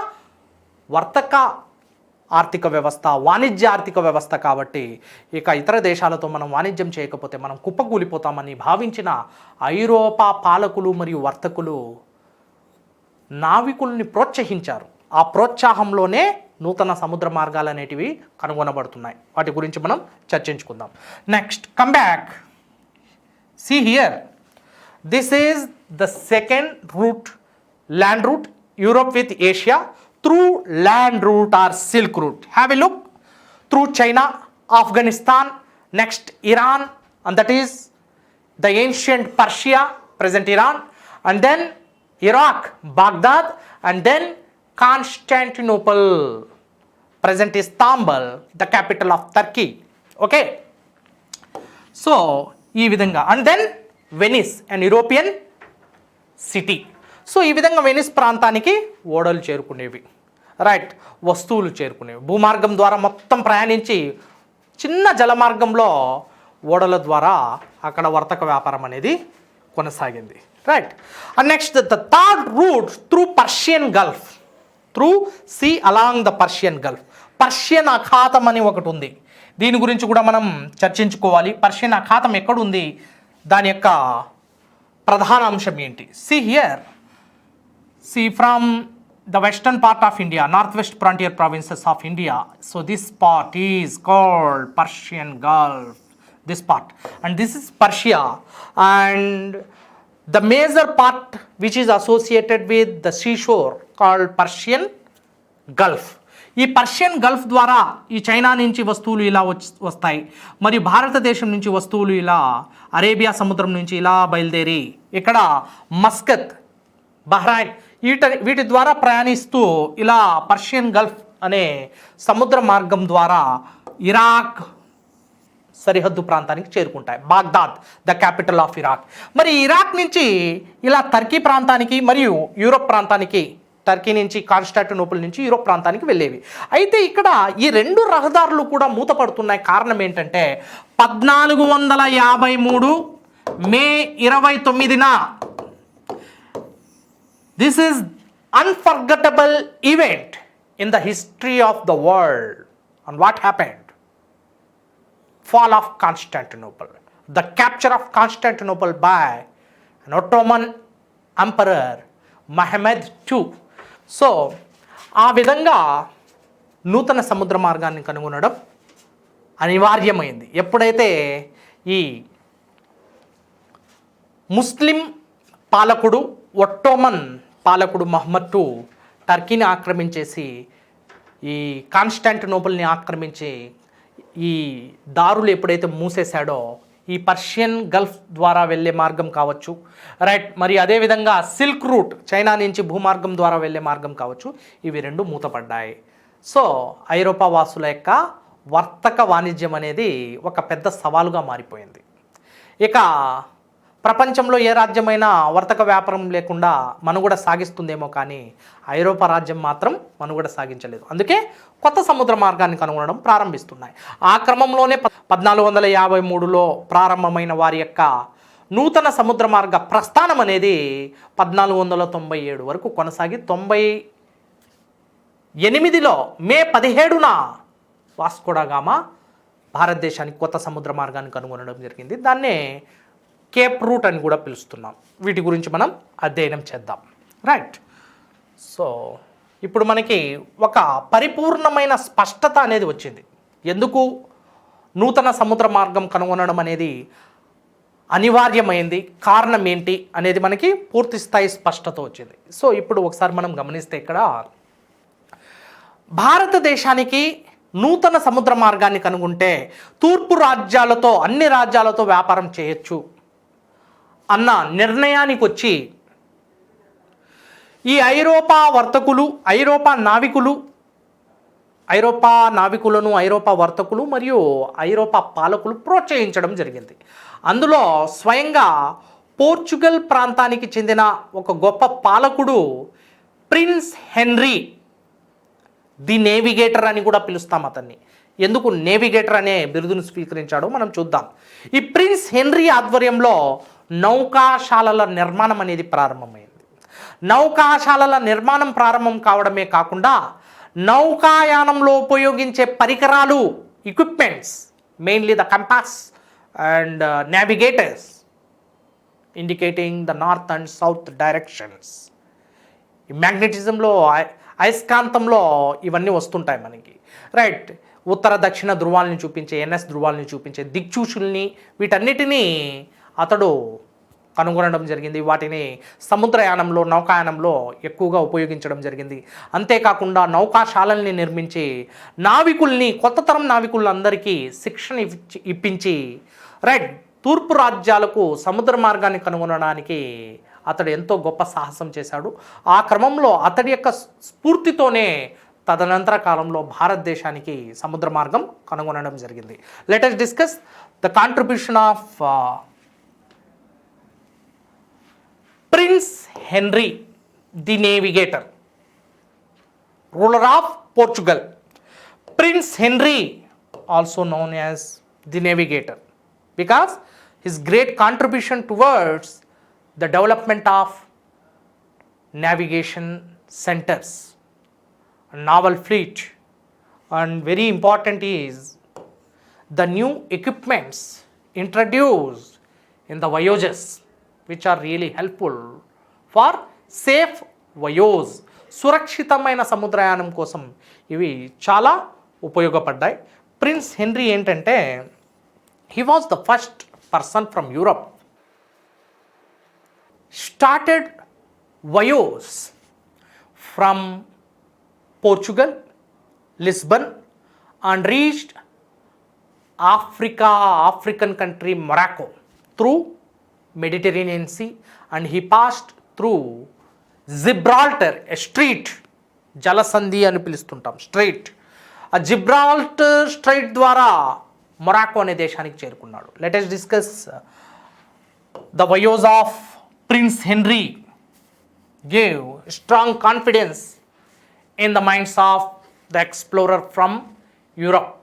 Speaker 1: వర్తక ఆర్థిక వ్యవస్థ, వాణిజ్య ఆర్థిక వ్యవస్థ కాబట్టి ఇక ఇతర దేశాలతో మనం వాణిజ్యం చేయకపోతే మనం కుప్పకూలిపోతామని భావించిన ఐరోపా పాలకులు మరియు వర్తకులు నావికుల్ని ప్రోత్సహించారు. ఆ ప్రోత్సాహంలోనే నూతన సముద్ర మార్గాలు అనేటివి కనుగొనబడుతున్నాయి. వాటి గురించి మనం చర్చించుకుందాం. Next come back. See here, this is the second route, land route, Europe with Asia through land route or silk route. Have a look. Through China, Afghanistan, next Iran, and that is the ancient Persia, present Iran, and then Iraq, Baghdad, and then Constantinople, present Istanbul, the capital of Turkey. Okay, so ఈ విధంగా, and then Venice, an European city. So ఈ విధంగా Venice ప్రాంతానికి ఓడలు చేరుకునేవి, right, వస్తువులు చేరుకునేవి. భూమార్గం ద్వారా మొత్తం ప్రయాణించి చిన్న జలమార్గంలో ఓడల ద్వారా అక్కడ వర్తక వ్యాపారం అనేది కొనసాగింది, right. And next the third route through Persian gulf, through sea along the Persian gulf. Persian అఖాతం అని ఒకటి ఉంది, దీని గురించి కూడా మనం చర్చించుకోవాలి. పర్షియన్ అఖాతం ఎక్కడుంది, దాని యొక్క ప్రధాన అంశం ఏంటి? See here, see from the western part of India, northwest frontier provinces of India. So this part is called Persian Gulf, this part, and this is Persia, and the major part which is associated with the seashore called Persian Gulf. ఈ Persian Gulf ద్వారా ఈ China నుంచి వస్తువులు ఇలా వస్తాయి, మరియు భారతదేశం నుంచి వస్తువులు ఇలా అరేబియా సముద్రం నుంచి ఇలా బయలుదేరి ఇక్కడ మస్కత్, బహ్రైన్ వీటి ద్వారా ప్రయాణిస్తూ ఇలా పర్షియన్ గల్ఫ్ అనే సముద్ర మార్గం ద్వారా ఇరాక్ సరిహద్దు ప్రాంతానికి చేరుకుంటాయి. Baghdad, the capital of Iraq. మరి ఇరాక్ నుంచి ఇలా టర్కీ ప్రాంతానికి మరియు యూరోప్ ప్రాంతానికి, టర్కీ నుంచి కాన్స్టాంటినోపుల్ నుంచి యూరోప్ ప్రాంతానికి వెళ్ళేవి. అయితే ఇక్కడ ఈ రెండు రహదారులు కూడా మూతపడుతున్నాయి. కారణం ఏంటంటే 1453 మే 29న this is unforgettable event in the history of the world. And what happened? Fall of Constantinople, the capture of Constantinople by an Ottoman emperor Mehmed II. So ఆ విధంగా నూతన సముద్ర మార్గాన్ని కనుగొనడం అనివార్యమైంది. ఎప్పుడైతే ఈ ముస్లిం పాలకుడు, ఒట్టోమన్ పాలకుడు మహమ్మద్ II టర్కీని ఆక్రమించేసి ఈ కాన్స్టాంటినోపుల్ని ఆక్రమించి ఈ దారులు ఎప్పుడైతే మూసేశాడో, ఈ పర్షియన్ గల్ఫ్ ద్వారా వెళ్ళే మార్గం కావచ్చు, రైట్, మరి అదేవిధంగా సిల్క్ రూట్, చైనా నుంచి భూమార్గం ద్వారా వెళ్ళే మార్గం కావచ్చు, ఇవి రెండు మూతపడ్డాయి. సో ఐరోపా వాసుల యొక్క వర్తక వాణిజ్యం అనేది ఒక పెద్ద సవాలుగా మారిపోయింది. ఇక ప్రపంచంలో ఏ రాజ్యమైనా వర్తక వ్యాపారం లేకుండా మనుగడ సాగిస్తుందేమో, కానీ ఐరోపా రాజ్యం మాత్రం మనుగడ సాగించలేదు. అందుకే కొత్త సముద్ర మార్గాన్ని కనుగొనడం ప్రారంభిస్తున్నాయి. ఆ క్రమంలోనే 1453లో ప్రారంభమైన వారి యొక్క నూతన సముద్ర మార్గ ప్రస్థానం అనేది 1497 వరకు కొనసాగి 98లో మే 17న వాస్కోడగామా భారతదేశానికి కొత్త సముద్ర మార్గాన్ని కనుగొనడం జరిగింది. దాన్నే కేప్ రూట్ అని కూడా పిలుస్తున్నాం. వీటి గురించి మనం అధ్యయనం చేద్దాం, రైట్. సో ఇప్పుడు మనకి ఒక పరిపూర్ణమైన స్పష్టత అనేది వచ్చింది. ఎందుకు నూతన సముద్ర మార్గం కనుగొనడం అనేది అనివార్యమైంది, కారణం ఏంటి అనేది మనకి పూర్తి స్థాయి స్పష్టత వచ్చింది. సో ఇప్పుడు ఒకసారి మనం గమనిస్తే ఇక్కడ భారతదేశానికి నూతన సముద్ర మార్గాన్ని కనుగొంటే తూర్పు రాజ్యాలతో, అన్ని రాజ్యాలతో వ్యాపారం చేయొచ్చు అన్న నిర్ణయానికి వచ్చి ఈ ఐరోపా వర్తకులు, ఐరోపా నావికులను ఐరోపా వర్తకులు మరియు ఐరోపా పాలకులు ప్రోత్సహించడం జరిగింది. అందులో స్వయంగా పోర్చుగల్ ప్రాంతానికి చెందిన ఒక గొప్ప పాలకుడు ప్రిన్స్ హెన్రీ ది నేవిగేటర్ అని కూడా పిలుస్తాం అతన్ని. ఎందుకు నేవిగేటర్ అనే బిరుదును స్వీకరించాడో మనం చూద్దాం. ఈ ప్రిన్స్ హెన్రీ ఆధ్వర్యంలో నౌకాశాలల నిర్మాణం అనేది ప్రారంభమైంది. నౌకాశాలల నిర్మాణం ప్రారంభం కావడమే కాకుండా నౌకాయానంలో ఉపయోగించే పరికరాలు, equipments, mainly the compass and navigators indicating the north and south directions, ఈ మ్యాగ్నెటిజంలో అయస్కాంతంలో ఇవన్నీ వస్తుంటాయి మనకి, రైట్. ఉత్తర దక్షిణ ధృవాలని చూపించే, ఎన్ఎస్ ధృవాలని చూపించే దిక్చూచుల్ని, వీటన్నిటినీ అతడు కనుగొనడం జరిగింది. వాటిని సముద్రయానంలో, నౌకాయానంలో ఎక్కువగా ఉపయోగించడం జరిగింది. అంతేకాకుండా నౌకాశాలల్ని నిర్మించి నావికుల్ని, కొత్త తరం నావికులందరికీ శిక్షణ ఇప్పించి, రైట్, తూర్పు రాజ్యాలకు సముద్ర మార్గాన్ని కనుగొనడానికి అతడు ఎంతో గొప్ప సాహసం చేశాడు. ఆ క్రమంలో అతడి యొక్క స్ఫూర్తితోనే తదనంతర కాలంలో భారతదేశానికి సముద్ర మార్గం కనుగొనడం జరిగింది. Let us discuss the contribution of prince Henry the navigator, ruler of Portugal. Prince Henry also known as the navigator because his great contribution towards the development of navigation centers, naval fleet, and very important is the new equipments introduced in the voyages, which are really helpful for safe voyage. సురక్షితమైన సముద్రయానం కోసం ఇవి చాలా ఉపయోగపడ్డాయి. Prince henry ఏంటంటే, he was the first person from Europe started voyages from Portugal, Lisbon, and reached African country Morocco through Mediterranean Sea, and he passed through Gibraltar, a strait, జలసంధి అని పిలుస్తుంటాం, straight. ఆ Gibraltar straight ద్వారా Morocco అనే దేశానికి చేరుకున్నాడు. Let us discuss the voyage of prince henry gave strong confidence in the minds of the explorer from Europe.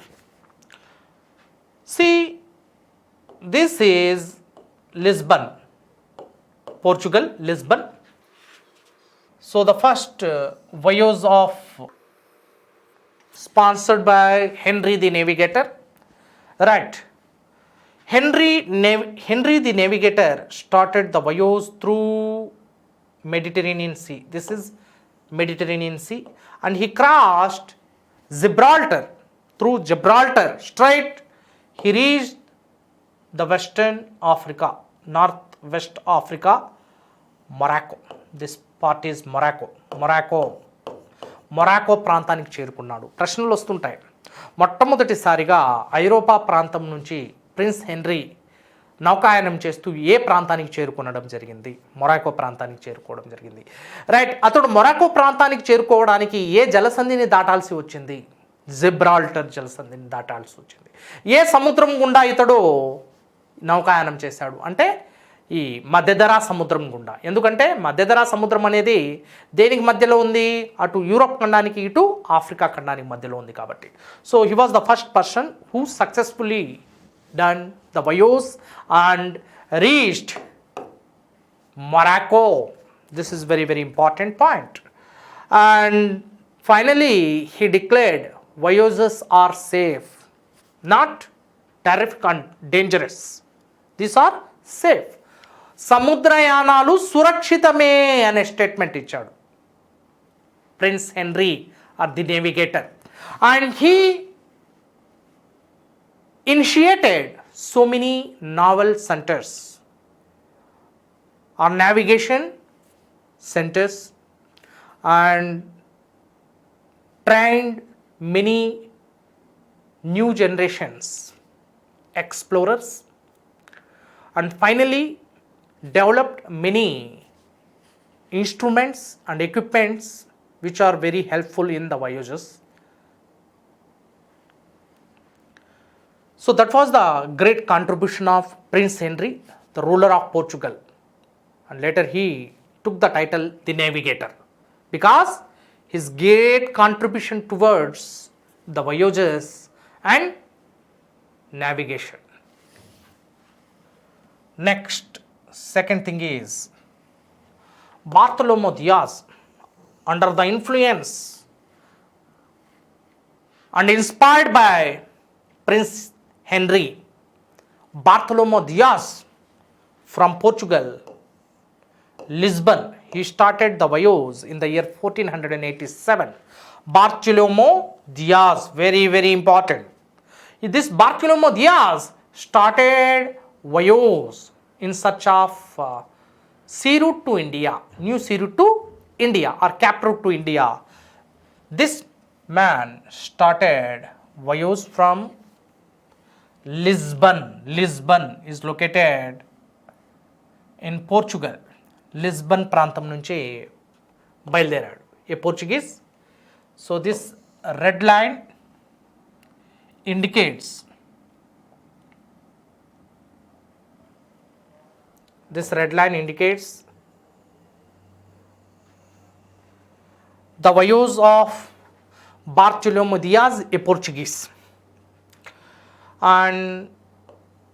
Speaker 1: See, this is Lisbon, Portugal, Lisbon. So the first voyage of sponsored by Henry the Navigator, right. Henry the Navigator started the voyage through Mediterranean Sea. This is Mediterranean Sea, and he crossed Gibraltar. Through Gibraltar Strait, he reached the Western Africa, Northwest Africa, Morocco. This part is Morocco ప్రాంతానికి చేరుకున్నాడు. ప్రశ్నలు వస్తుంటాయి. మొట్టమొదటిసారిగా ఐరోపా ప్రాంతం నుంచి prince henry నౌకాయానం చేస్తూ ఏ ప్రాంతానికి చేరుకోవడం జరిగింది? మొరాకో ప్రాంతానికి చేరుకోవడం జరిగింది, రైట్. అతడు మొరాకో ప్రాంతానికి చేరుకోవడానికి ఏ జలసంధిని దాటాల్సి వచ్చింది? జిబ్రాల్టర్ జలసంధిని దాటాల్సి వచ్చింది. ఏ సముద్రం గుండా ఇతడు నౌకాయానం చేశాడు అంటే ఈ మధ్యధరా సముద్రం గుండా. ఎందుకంటే మధ్యధరా సముద్రం అనేది దేనికి మధ్యలో ఉంది? అటు యూరోప్ ఖండానికి, ఇటు ఆఫ్రికా ఖండానికి మధ్యలో ఉంది కాబట్టి. So he was the first person who successfully done the voyage and reached Morocco. This is very, very important point. And finally, he declared voyages are safe, not terrific and dangerous. These are safe. సముద్రయానాలు సురక్షితమే అనే statement ఇచ్చాడు prince Henry or the navigator. And he initiated so many naval centers or navigation centers and trained many new generations explorers, and finally developed many instruments and equipments which are very helpful in the voyages. So that was the great contribution of Prince Henry, the ruler of Portugal, and later he took the title the Navigator because his great contribution towards the voyages and navigation. Next, second thing is Bartholomew Diaz, under the influence and inspired by Prince Henry, Bartholomew Diaz from Portugal, Lisbon, he started the voyage in the year 1487. Bartolomeo Diaz, very, very important. This Bartolomeo Diaz started voyage in search of sea route to India, new sea route to India or cap route to India. This man started voyage from Lisbon. Lisbon is located in Portugal. Lisbon ప్రాంతం నుంచి బయలుదేరాడు ఏ Portuguese. So this red line indicates the voyage of Bartolomeo Diaz, a Portuguese, and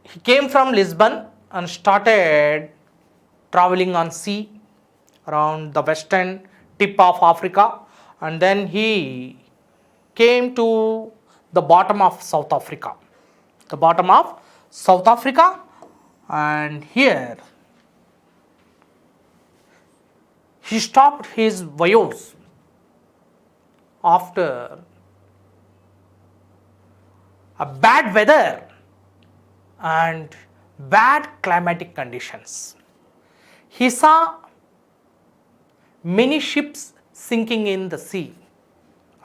Speaker 1: he came from Lisbon and started traveling on sea around the western tip of Africa, and then he came to the bottom of South Africa, and here he stopped his voyage after a bad weather and bad climatic conditions. He saw many ships sinking in the sea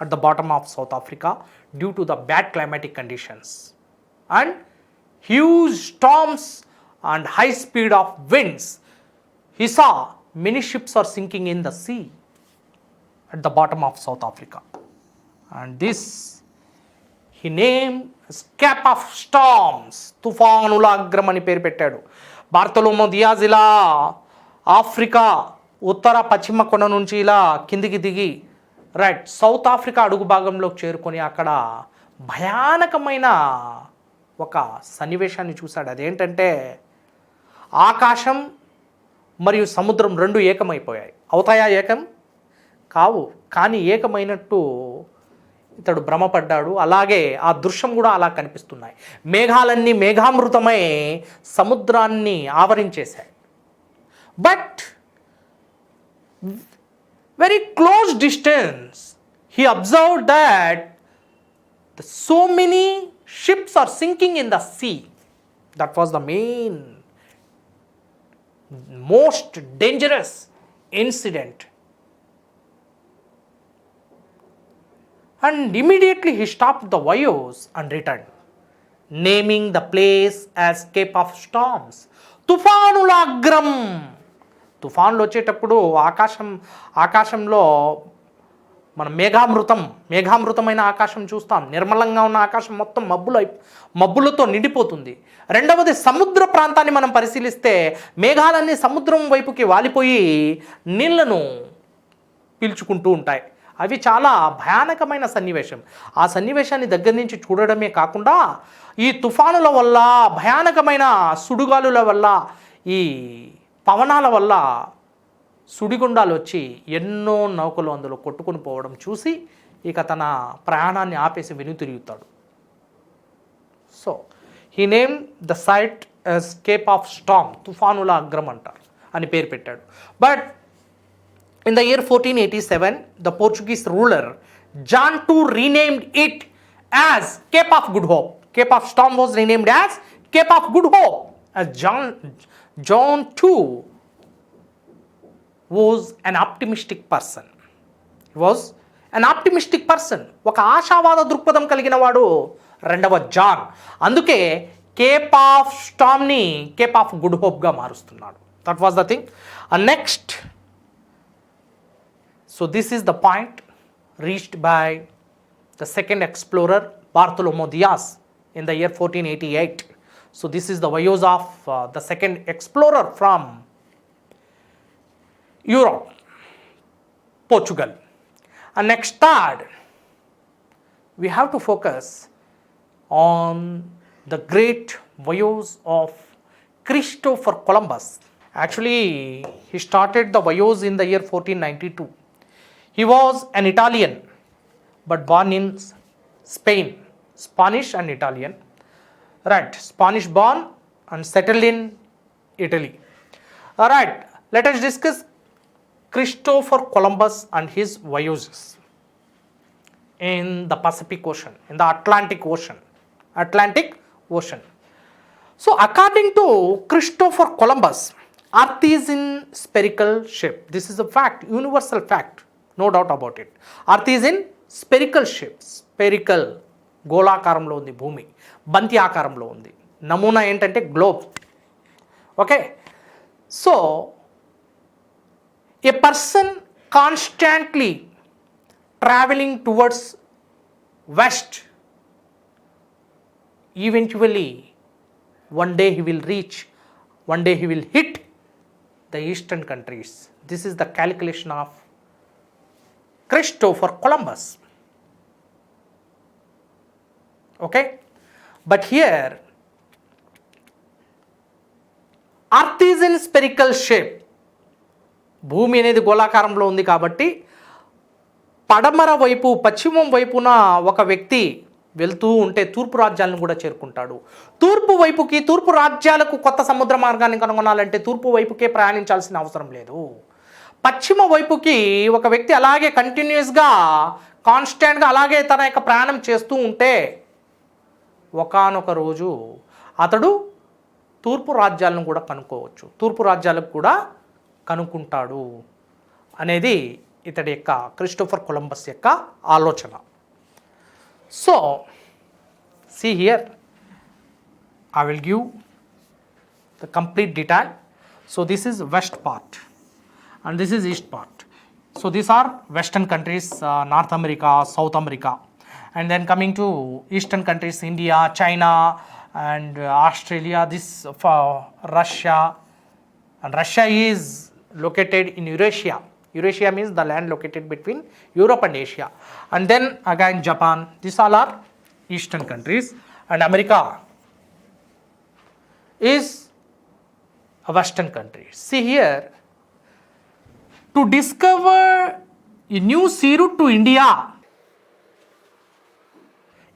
Speaker 1: at the bottom of South Africa due to the bad climatic conditions and huge storms and high speed of winds. He saw many ships are sinking in the sea at the bottom of South Africa, and this he named Cape of Storms, తుఫానుల అగ్రం అని పేరు పెట్టాడు. బార్తలోమో Diaz ఇలా Africa ఉత్తర పశ్చిమ కొన నుంచి ఇలా కిందికి దిగి రైట్ సౌత్ ఆఫ్రికా అడుగు భాగంలోకి చేరుకొని అక్కడ భయానకమైన ఒక సన్నివేశాన్ని చూశాడు. అదేంటంటే ఆకాశం మరియు సముద్రం రెండు ఏకమైపోయాయి. అవుతాయా ఏకం? కావు, కానీ ఏకమైనట్టు ఇతడు భ్రమపడ్డాడు. అలాగే ఆ దృశ్యం కూడా అలా కనిపిస్తున్నాయి. మేఘాలన్నీ మేఘామృతమై సముద్రాన్ని ఆవరించేశాయి. But very close distance he observed that so many ships are sinking in the sea. That was the most dangerous incident, and immediately he stopped the voyage and returned, naming the place as Cape of Storms, తుఫానుల అగ్రం. తుఫాన్లు వచ్చేటప్పుడు ఆకాశంలో మనం మేఘామృతమైన ఆకాశం చూస్తాం. నిర్మలంగా ఉన్న ఆకాశం మొత్తం మబ్బులతో నిండిపోతుంది. రెండవది సముద్ర ప్రాంతాన్ని మనం పరిశీలిస్తే మేఘాలన్నీ సముద్రం వైపుకి వాలిపోయి నీళ్లను పీల్చుకుంటూ ఉంటాయి. అవి చాలా భయానకమైన సన్నివేశం. ఆ సన్నివేశాన్ని దగ్గర నుంచి చూడడమే కాకుండా ఈ తుఫానుల వల్ల, భయానకమైన సుడిగాలుల వల్ల, ఈ పవనాల వల్ల సుడిగుండాలు వచ్చి ఎన్నో నౌకలు అందులో కొట్టుకుని పోవడం చూసి ఇక తన ప్రయాణాన్ని ఆపేసి వెనుతిరుగుతాడు. So he name the site as cape of storm, తుఫానుల అగ్రం అంటారు అని పేరు పెట్టాడు. But in the year 1487 the Portuguese ruler John II renamed it as Cape of Good Hope. Cape of Storm was renamed as Cape of Good Hope, as John II was an optimistic person. He was an optimistic person. ఒక ఆశావాద దృక్పథం కలిగిన వాడు రెండవ John. అందుకే cape of స్టార్మ్ని cape of good హోప్గా మారుస్తున్నాడు. That was the thing. And next, so this is the point reached by the second explorer Bartolomeo Diaz in the year 1488. So this is the voyage of the second explorer from Europe, Portugal. And next third, we have to focus on the great voyage of Christopher Columbus. Actually, he started the voyage in the year 1492. He was an Italian but born in Spain, Spanish and Italian. Right, Spanish born and settled in Italy. All right, let us discuss Christopher Columbus and his voyages in the Pacific Ocean, in the Atlantic Ocean. So according to Christopher Columbus, Earth is in spherical shape. This is a fact, universal fact, no doubt about it. Earth is in spherical shape. Spherical, గోళాకారంలో ఉంది భూమి, బంతి ఆకారంలో ఉంది. నమూనా ఏంటంటే globe. Okay, so a person constantly traveling towards west, eventually one day he will reach, one day he will hit the eastern countries. This is the calculation of Christopher Columbus. Okay, but here earth is in spherical shape. భూమి అనేది గోళాకారంలో ఉంది కాబట్టి పడమర వైపు పశ్చిమం వైపున ఒక వ్యక్తి వెళ్తూ ఉంటే తూర్పు రాజ్యాలను కూడా చేరుకుంటాడు. తూర్పు రాజ్యాలకు కొత్త సముద్ర మార్గాన్ని కనుగొనాలంటే తూర్పు వైపుకే ప్రయాణించాల్సిన అవసరం లేదు. పశ్చిమ వైపుకి ఒక వ్యక్తి అలాగే కంటిన్యూస్గా కాన్స్టాంట్గా అలాగే తన యొక్క ప్రయాణం చేస్తూ ఉంటే ఒకానొక రోజు అతడు తూర్పు రాజ్యాలను కూడా కనుక్కోవచ్చు, తూర్పు రాజ్యాలకు కూడా కనుక్కుంటాడు అనేది ఇతడి యొక్క క్రిస్టోఫర్ కొలంబస్ యొక్క ఆలోచన. So see here, I will give the complete detail. So this is west part and this is east part. So these are western countries, North America, South America, and then coming to eastern countries, India, China and Australia, this for Russia, and Russia is located in Eurasia. Eurasia means the land located between Europe and Asia, and then again Japan. These all are eastern countries, and America is a western country. See here, to discover a new sea route to India,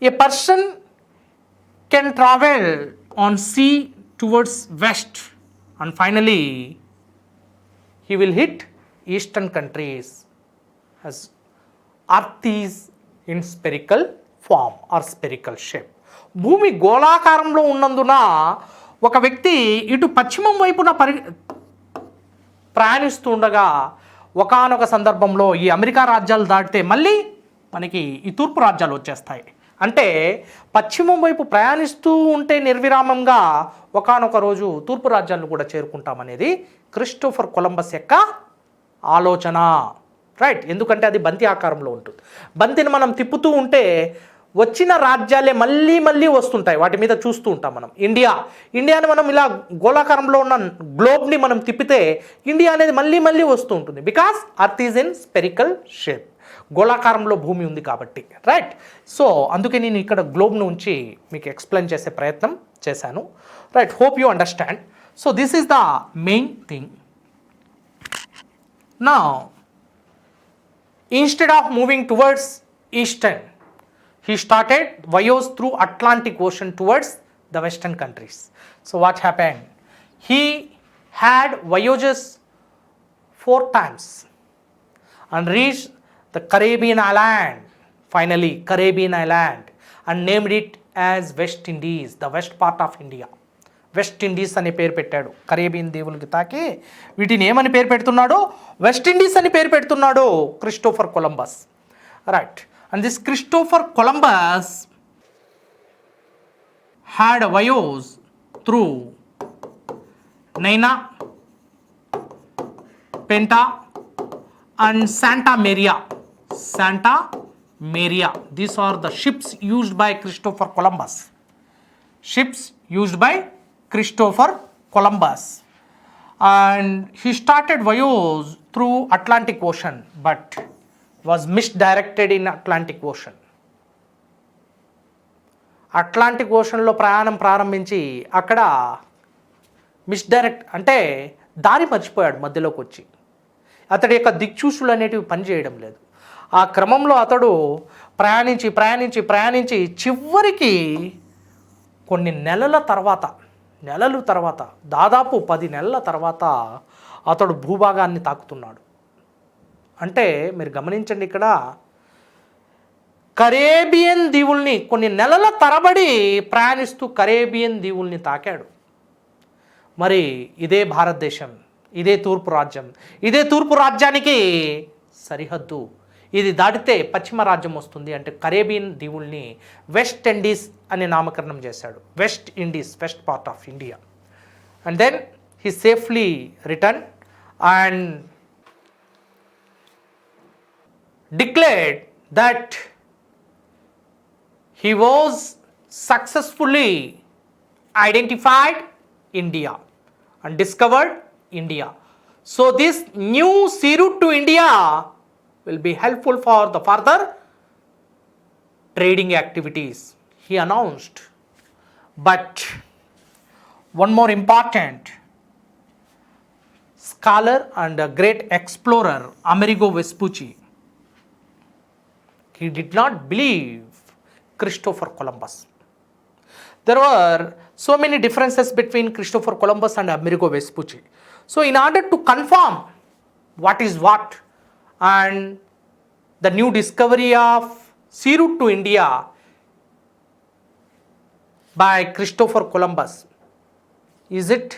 Speaker 1: a person can travel on sea towards west and finally he will hit eastern countries as earth is in spherical form or spherical shape. భూమి గోళాకారంలో ఉన్నందున ఒక వ్యక్తి ఇటు పశ్చిమం వైపున ప్రయాణిస్తుండగా ఒకానొక సందర్భంలో ఈ America రాజ్యాలు దాటితే మళ్ళీ మనకి ఈ తూర్పు రాజ్యాలు వచ్చేస్తాయి. అంటే పశ్చిమం వైపు ప్రయాణిస్తూ ఉంటే నిర్విరామంగా ఒకానొక రోజు తూర్పు రాజ్యాలను కూడా చేరుకుంటామనేది క్రిస్టోఫర్ కొలంబస్ యొక్క ఆలోచన. రైట్, ఎందుకంటే అది బంతి ఆకారంలో ఉంటుంది. బంతిని మనం తిప్పుతూ ఉంటే వచ్చిన రాజ్యాలే మళ్ళీ వస్తుంటాయి, వాటి మీద చూస్తూ ఉంటాం మనం. ఇండియాని మనం ఇలా గోళాకారంలో ఉన్న గ్లోబ్ని మనం తిప్పితే ఇండియా అనేది మళ్ళీ వస్తూ ఉంటుంది. Because earth is in spherical shape, గోళాకారంలో భూమి ఉంది కాబట్టి. రైట్, సో అందుకే నేను ఇక్కడ గ్లోబ్ను ఉంచి మీకు ఎక్స్ప్లెయిన్ చేసే ప్రయత్నం చేశాను. Right, hope you understand. So this is the main thing. Now, instead of moving towards eastern, he started voyage through Atlantic Ocean towards the western countries. So what happened? He had voyages 4 times and reached the Caribbean island, finally Caribbean island, and named it as West Indies, the west part of India. West Indies అనే పేరు పెట్టాడు. Caribbean దేవునికి తాకి వీటిని ఏమని పేరు పెడుతున్నాడు? West Indies అని పేరు పెడుతున్నాడు Christopher Columbus. Right, and this Christopher Columbus had a voyage through Nina, Pinta and Santa Maria. These are the ships used by Christopher Columbus. Ships used by Christopher Columbus, and he started voyage through Atlantic Ocean but was misdirected in Atlantic Ocean. Atlantic ఓషన్లో ప్రయాణం ప్రారంభించి అక్కడ misdirect అంటే దారి మర్చిపోయాడు. మధ్యలోకి వచ్చి అతడి యొక్క దిక్చూసులు అనేటివి పనిచేయడం లేదు. ఆ క్రమంలో అతడు ప్రయాణించి చివరికి కొన్ని నెలల తర్వాత దాదాపు 10 నెలల తర్వాత అతడు భూభాగాన్ని తాకుతున్నాడు. అంటే మీరు గమనించండి, ఇక్కడ కరేబియన్ దీవుల్ని కొన్ని నెలల తరబడి ప్రయాణిస్తూ కరేబియన్ దీవుల్ని తాకాడు. మరి ఇదే భారతదేశం, ఇదే తూర్పు రాజ్యం, ఇదే తూర్పు రాజ్యానికి సరిహద్దు. ఇది దాటితే పశ్చిమ రాజ్యం వస్తుంది. అంటే కరేబియన్ దీవుల్ని వెస్ట్ ఇండీస్ అని నామకరణం చేశాడు. West Indies, West part of India. And then he safely returned and declared that he was successfully identified India and discovered India. So this new sea route to India will be helpful for the further trading activities, he announced. But one more important scholar and a great explorer, Amerigo Vespucci, he did not believe Christopher Columbus. There were so many differences between Christopher Columbus and Amerigo Vespucci. So in order to confirm what is what and the new discovery of sea route to India by Christopher Columbus, is it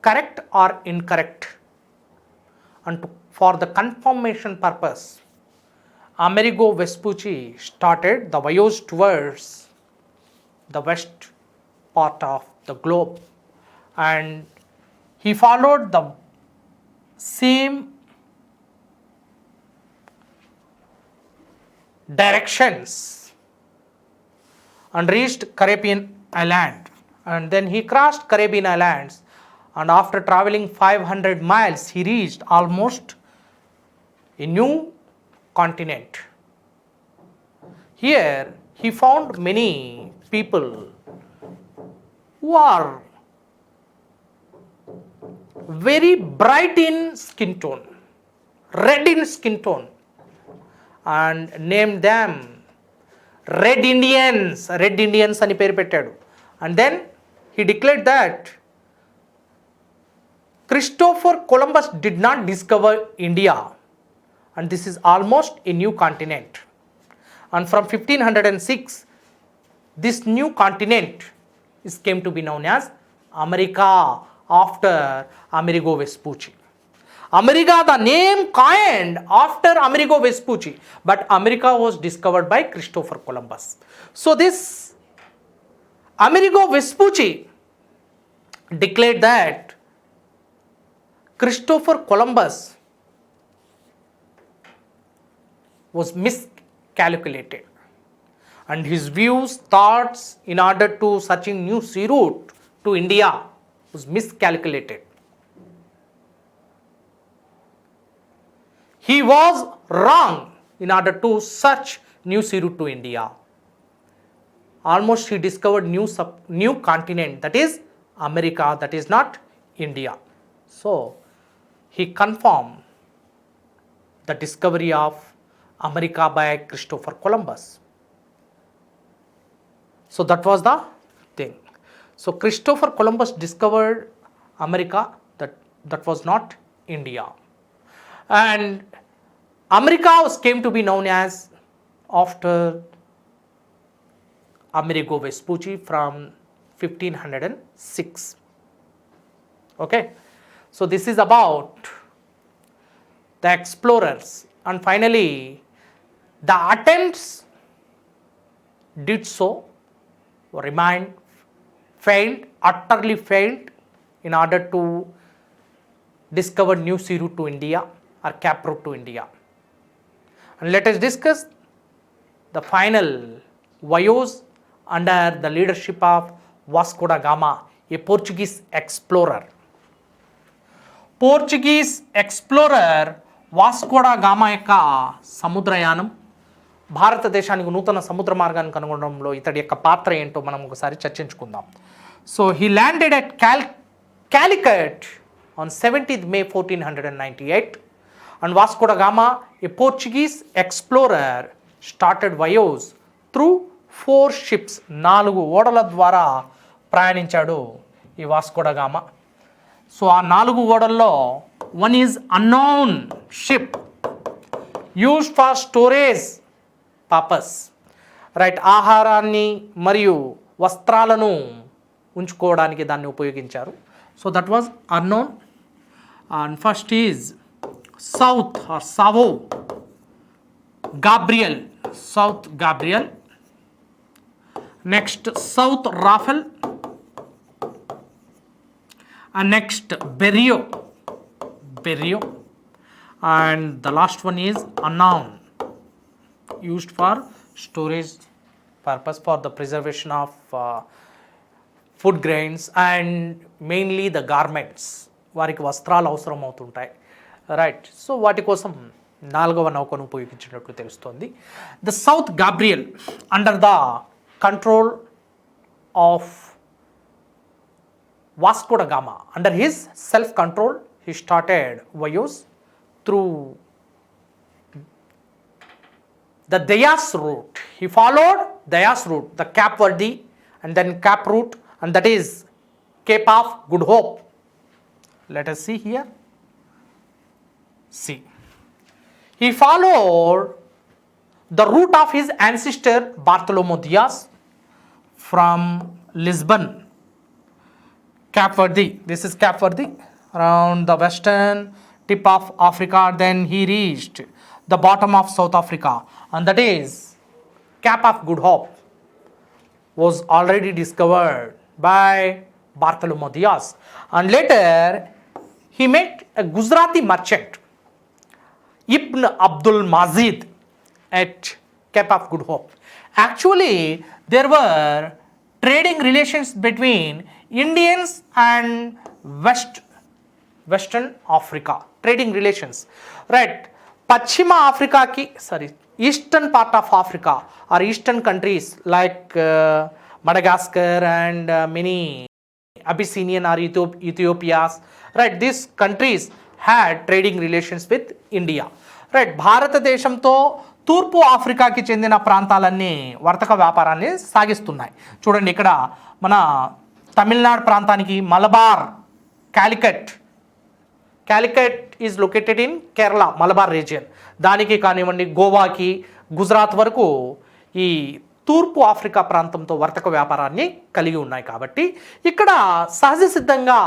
Speaker 1: correct or incorrect? And for the confirmation purpose, Amerigo Vespucci started the voyage towards the west part of the globe, and he followed the same directions and reached Caribbean island. And then he crossed Caribbean islands, and after traveling 500 miles he reached almost a new continent. Here he found many people who are very bright in skin tone, red in skin tone, and named them Red Indians. Red Indians అని పేరు పెట్టాడు. And then he declared that Christopher Columbus did not discover India, and this is almost a new continent. And from 1506, this new continent came to be known as America after Amerigo Vespucci. America, the name coined after Amerigo Vespucci, but America was discovered by Christopher Columbus. So this Amerigo Vespucci declared that Christopher Columbus was miscalculated, and his views, thoughts in order to searching new sea route to India was miscalculated. He was wrong in order to search new sea route to India. Almost he discovered new continent, that is America, that is not India. So he confirmed the discovery of America by Christopher Columbus. So that was the thing. So Christopher Columbus discovered America, that was not India. And America came to be known as after Amerigo Vespucci from 1506. Okay, so this is about the explorers, and finally the attempts did so remained failed, utterly failed in order to discover new sea route to India or cap route to India. And let us discuss the final voyage under the leadership of Vasco da Gama, a Portuguese explorer. Portuguese explorer Vasco డా gamma యొక్క సముద్రయానం భారతదేశానికి నూతన సముద్ర మార్గాన్ని కనుగొనడంలో ఇతడి యొక్క పాత్ర ఏంటో మనం ఒకసారి చర్చించుకుందాం. So he landed at Calicut on 17th May 1498, and Vasco da Gama, a Portuguese explorer, started voyage through 4 ships. 4 ఓడల ద్వారా ప్రయాణించాడు ఈ వాస్కో డా గామా. సో ఆ 4 ఓడల్లో one is unknown ship, used for storage purpose, right. ఆహారాన్ని మరియు వస్త్రాలను ఉంచుకోవడానికి దాన్ని ఉపయోగించారు. So that was unknown. And first is South or Sao Gabriel, South Gabriel. Next South Raphael, and next Berrio, and the last one is Annan, used for storage purpose for the preservation of food grains and mainly the garments. వారికి వస్త్రాలు అవసరం అవుతుంటాయి, right. So వాటి కోసం 4వ నౌకను ఉపయోగించినట్లు తెలుస్తోంది. The south Gabriel under the control of Vasco da Gama. Under his self-control, he started Voyagers through the Dayas route. He followed Dayas route, the Cape Verde and then Cape route, and that is Cape of Good Hope. Let us see here. See. He followed the route of his ancestor Bartolomé Diaz from Lisbon, Cape Verde. This is Cape Verde, around the western tip of Africa. Then he reached the bottom of South Africa, and that is Cape of Good Hope was already discovered by Bartolomé Diaz. And later he met a Gujarati merchant, Ibn Abdul Mazid, at Cape of Good Hope. Actually, there were trading relations between Indians and Western Africa, trading relations, right. Pachima Africa ki, sorry, eastern part of Africa or eastern countries like Madagascar and many Abyssinian or Ethiopias, right. These countries had trading relations with India, right. భారతదేశంతో తూర్పు ఆఫ్రికాకి చెందిన ప్రాంతాలన్నీ వర్తక వ్యాపారాన్ని సాగిస్తున్నాయి. చూడండి ఇక్కడ మన తమిళనాడు ప్రాంతానికి Malabar, Calicut is located in Kerala, Malabar region. దానికి కానివ్వండి గోవాకి, గుజరాత్ వరకు ఈ తూర్పు ఆఫ్రికా ప్రాంతంతో వర్తక వ్యాపారాన్ని కలిగి ఉన్నాయి. కాబట్టి ఇక్కడ సహజ సిద్ధంగా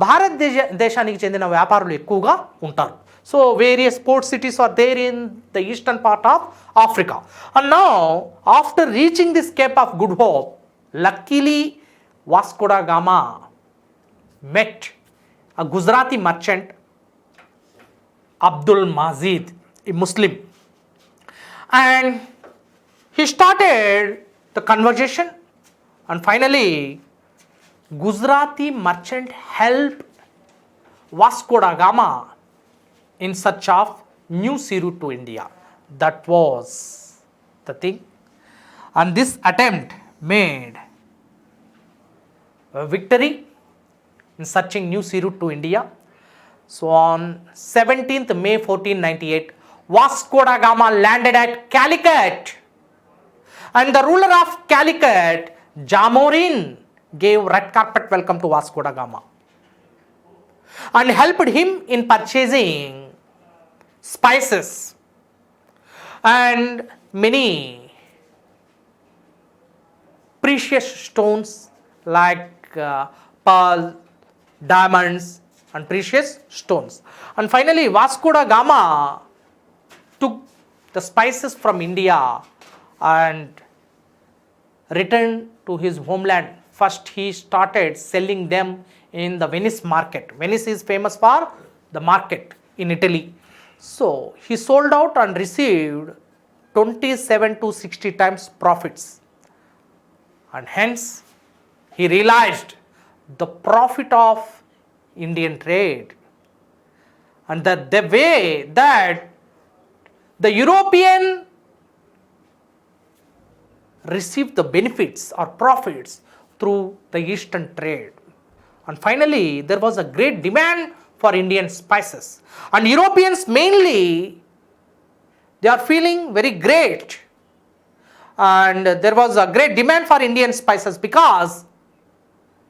Speaker 1: భారతదేశానికి చెందిన వ్యాపారులు ఎక్కువగా ఉంటారు. So various port cities are there in the eastern part of Africa. And now after reaching this Cape of Good Hope, luckily Vasco da Gama met a Gujarati merchant, Abdul Mazid, a Muslim, and he started the conversation, and finally Gujarati merchant helped Vasco da Gama in search of new sea route to India. That was the thing, and this attempt made a victory in searching new sea route to India. So on 17th May 1498, Vasco da Gama landed at Calicut, and the ruler of Calicut, Jamorin, gave red carpet welcome to Vasco da Gama and helped him in purchasing spices and many precious stones like pearl, diamonds and precious stones. And finally Vasco da Gama took the spices from India and returned to his homeland. First he started selling them in the Venice market. Venice is famous for the market in Italy. So he sold out and received 27 to 60 times profits, and hence he realized the profit of Indian trade, and that the way that the European received the benefits or profits through the eastern trade. And finally there was a great demand for Indian spices, and Europeans mainly, they are feeling very great, and there was a great demand for Indian spices because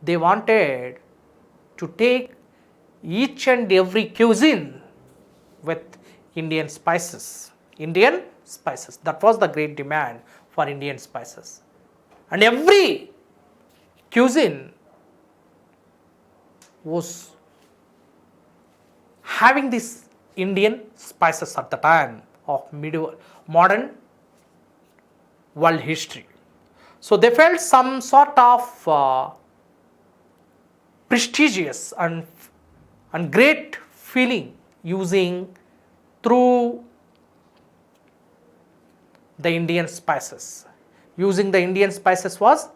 Speaker 1: they wanted to take each and every cuisine with Indian spices. Indian spices. That was the great demand for Indian spices. And every cuisine was having these Indian spices at the time of modern world history. So they felt some sort of prestigious and great feeling using through the Indian spices. Using the Indian spices was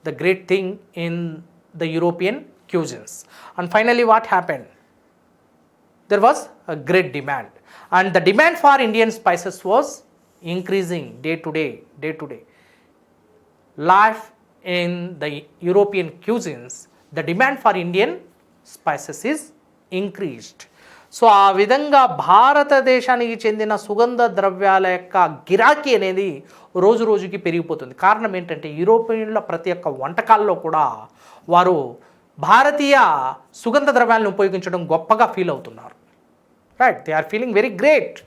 Speaker 1: the great thing in the European cuisines. And finally what happened? There was a great demand, and the demand for Indian spices was increasing day to day. Life in the European cuisines, the demand for Indian spices is increased. So ఆ విధంగా భారతదేశానికి చెందిన సుగంధ ద్రవ్యాల యొక్క గిరాకీ అనేది రోజు రోజుకి పెరిగిపోతుంది. కారణం ఏంటంటే యూరోపియన్ల ప్రతి ఒక్క వంటకాల్లో కూడా వారు భారతీయ సుగంధ ద్రవ్యాలను ఉపయోగించడం గొప్పగా ఫీల్ అవుతున్నారు. Right, they are feeling very great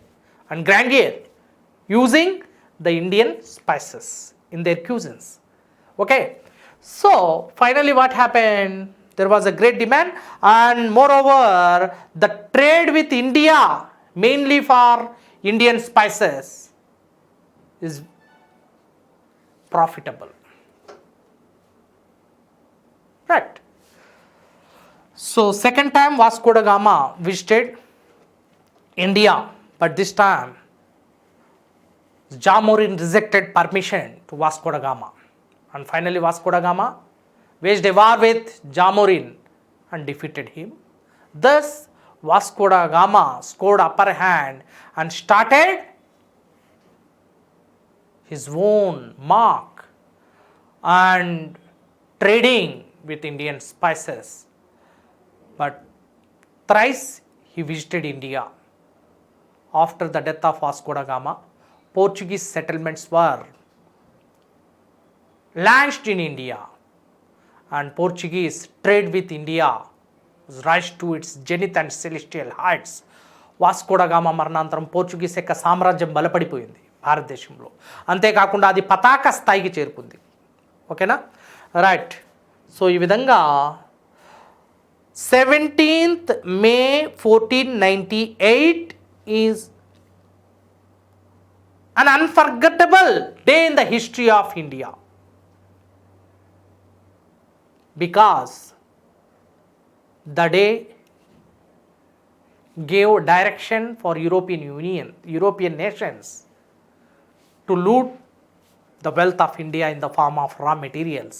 Speaker 1: and grandeur using the Indian spices in their cuisines. Okay, so finally what happened? There was a great demand, and moreover the trade with India, mainly for Indian spices, is profitable. Right. So second time Vasco da Gama visited India, but this time Jamorin rejected permission to Vasco da Gama, and finally Vasco da Gama waged a war with Jamorin and defeated him. Thus Vasco da Gama scored upper hand and started his own mark and trading with Indian spices. But thrice he visited India. After the death of Vasco da Gama, Portuguese settlements were launched in India, and Portuguese trade with India was raised to its zenith and celestial heights. Vasco డా gamma మరణాంతరం Portuguese యొక్క సామ్రాజ్యం బలపడిపోయింది భారతదేశంలో. అంతేకాకుండా అది పతాక స్థాయికి చేరుకుంది. ఓకేనా, రైట్. సో ఈ విధంగా 17th May 1498 is an unforgettable day in the history of India, because the day gave direction for European nations to loot the wealth of India in the form of raw materials.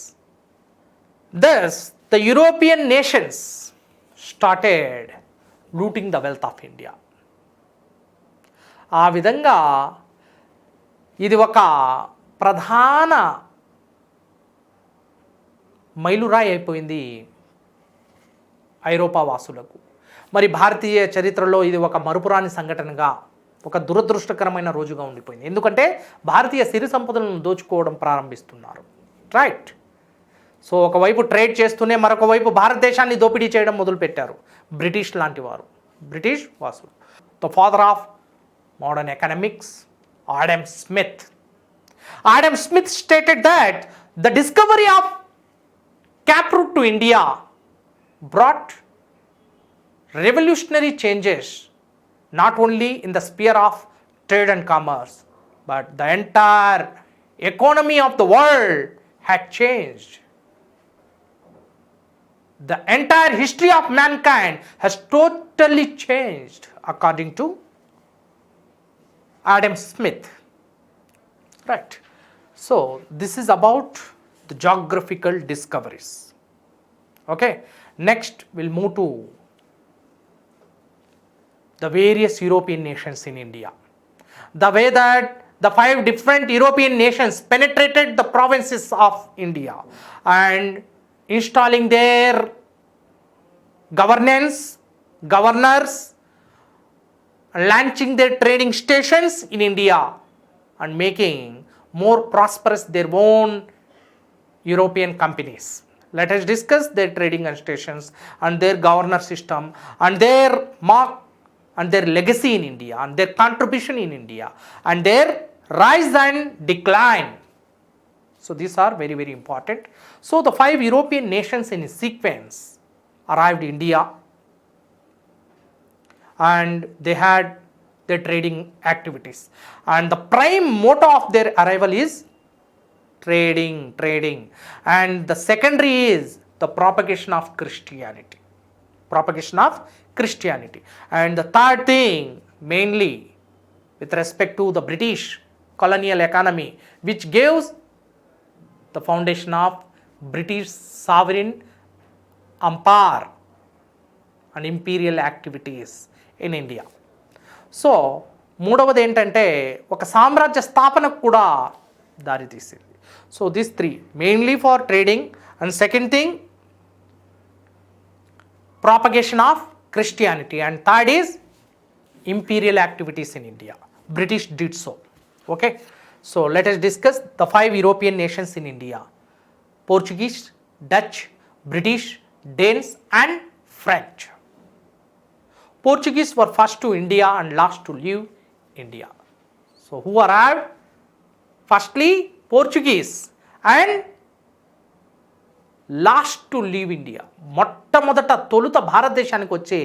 Speaker 1: Thus the European nations started looting the wealth of India. ఆ విధంగా ఇది ఒక ప్రధాన మైలురాయి అయిపోయింది ఐరోపా వాసులకు. మరి భారతీయ చరిత్రలో ఇది ఒక మరుపురాని సంఘటనగా, ఒక దురదృష్టకరమైన రోజుగా ఉండిపోయింది. ఎందుకంటే భారతీయ సిరి సంపదలను దోచుకోవడం ప్రారంభిస్తున్నారు. రైట్. సో ఒకవైపు ట్రేడ్ చేస్తూనే మరొక వైపు భారతదేశాన్ని దోపిడీ చేయడం మొదలుపెట్టారు బ్రిటిష్ లాంటి వారు, బ్రిటిష్ వాసులు. The father of modern economics, Adam Smith. Adam Smith stated that the discovery of Cape Route to India brought revolutionary changes not only in the sphere of trade and commerce, but the entire economy of the world had changed. The entire history of mankind has totally changed according to Adam Smith. Right. So this is about the geographical discoveries. Okay. Next we'll move to the various European nations in India. The way that the 5 different European nations penetrated the provinces of India and installing their governors, launching their trading stations in India and making more prosperous their own European companies. Let us discuss their trading and stations and their governor system and their mark and their legacy in India and their contribution in India and their rise and decline. So these are very, very important. So the 5 European nations in sequence arrived in India, and they had their trading activities. And the prime motto of their arrival is trading. And the secondary is the propagation of Christianity. And the third thing, mainly with respect to the British colonial economy, which gives the foundation of British sovereign empire and imperial activities in India. So మూడవది ఏంటంటే ఒక సామ్రాజ్య స్థాపనకు కూడా దారితీసింది. So this 3 mainly for trading, and second thing propagation of Christianity, and third is imperial activities in India. British did so. Okay, so let us discuss the 5 European nations in India: Portuguese, Dutch, British, Danes and French. Portuguese were first to India and last to leave India. So who arrived? Firstly Portuguese and last to leave India. మొట్టమొదట తొలుత భారతదేశానికి వచ్చి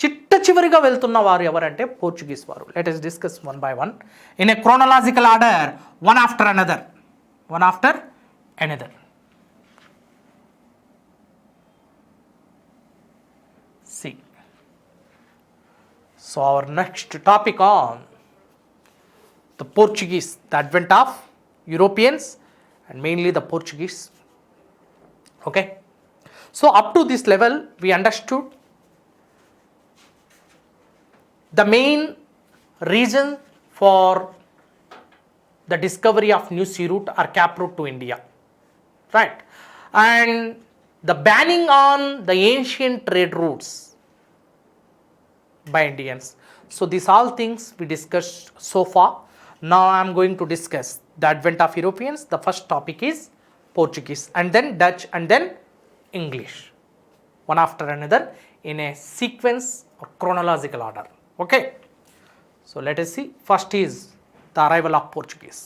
Speaker 1: చిట్ట చివరిగా వెళ్తున్న వారు ఎవరంటే Portuguese వారు. Let us discuss one by one in a chronological order, one after another. See, so our next topic on the Portuguese, the advent of Europeans and mainly the Portuguese. Okay, so up to this level we understood the main reason for the discovery of new sea route or cap route to India, right, and the banning on the ancient trade routes by Indians. So these all things we discussed so far. Now I am going to discuss the advent of Europeans. The first topic is Portuguese, and then Dutch, and then English, one after another in a sequence or chronological order. Okay, so let us see. First is the arrival of Portuguese.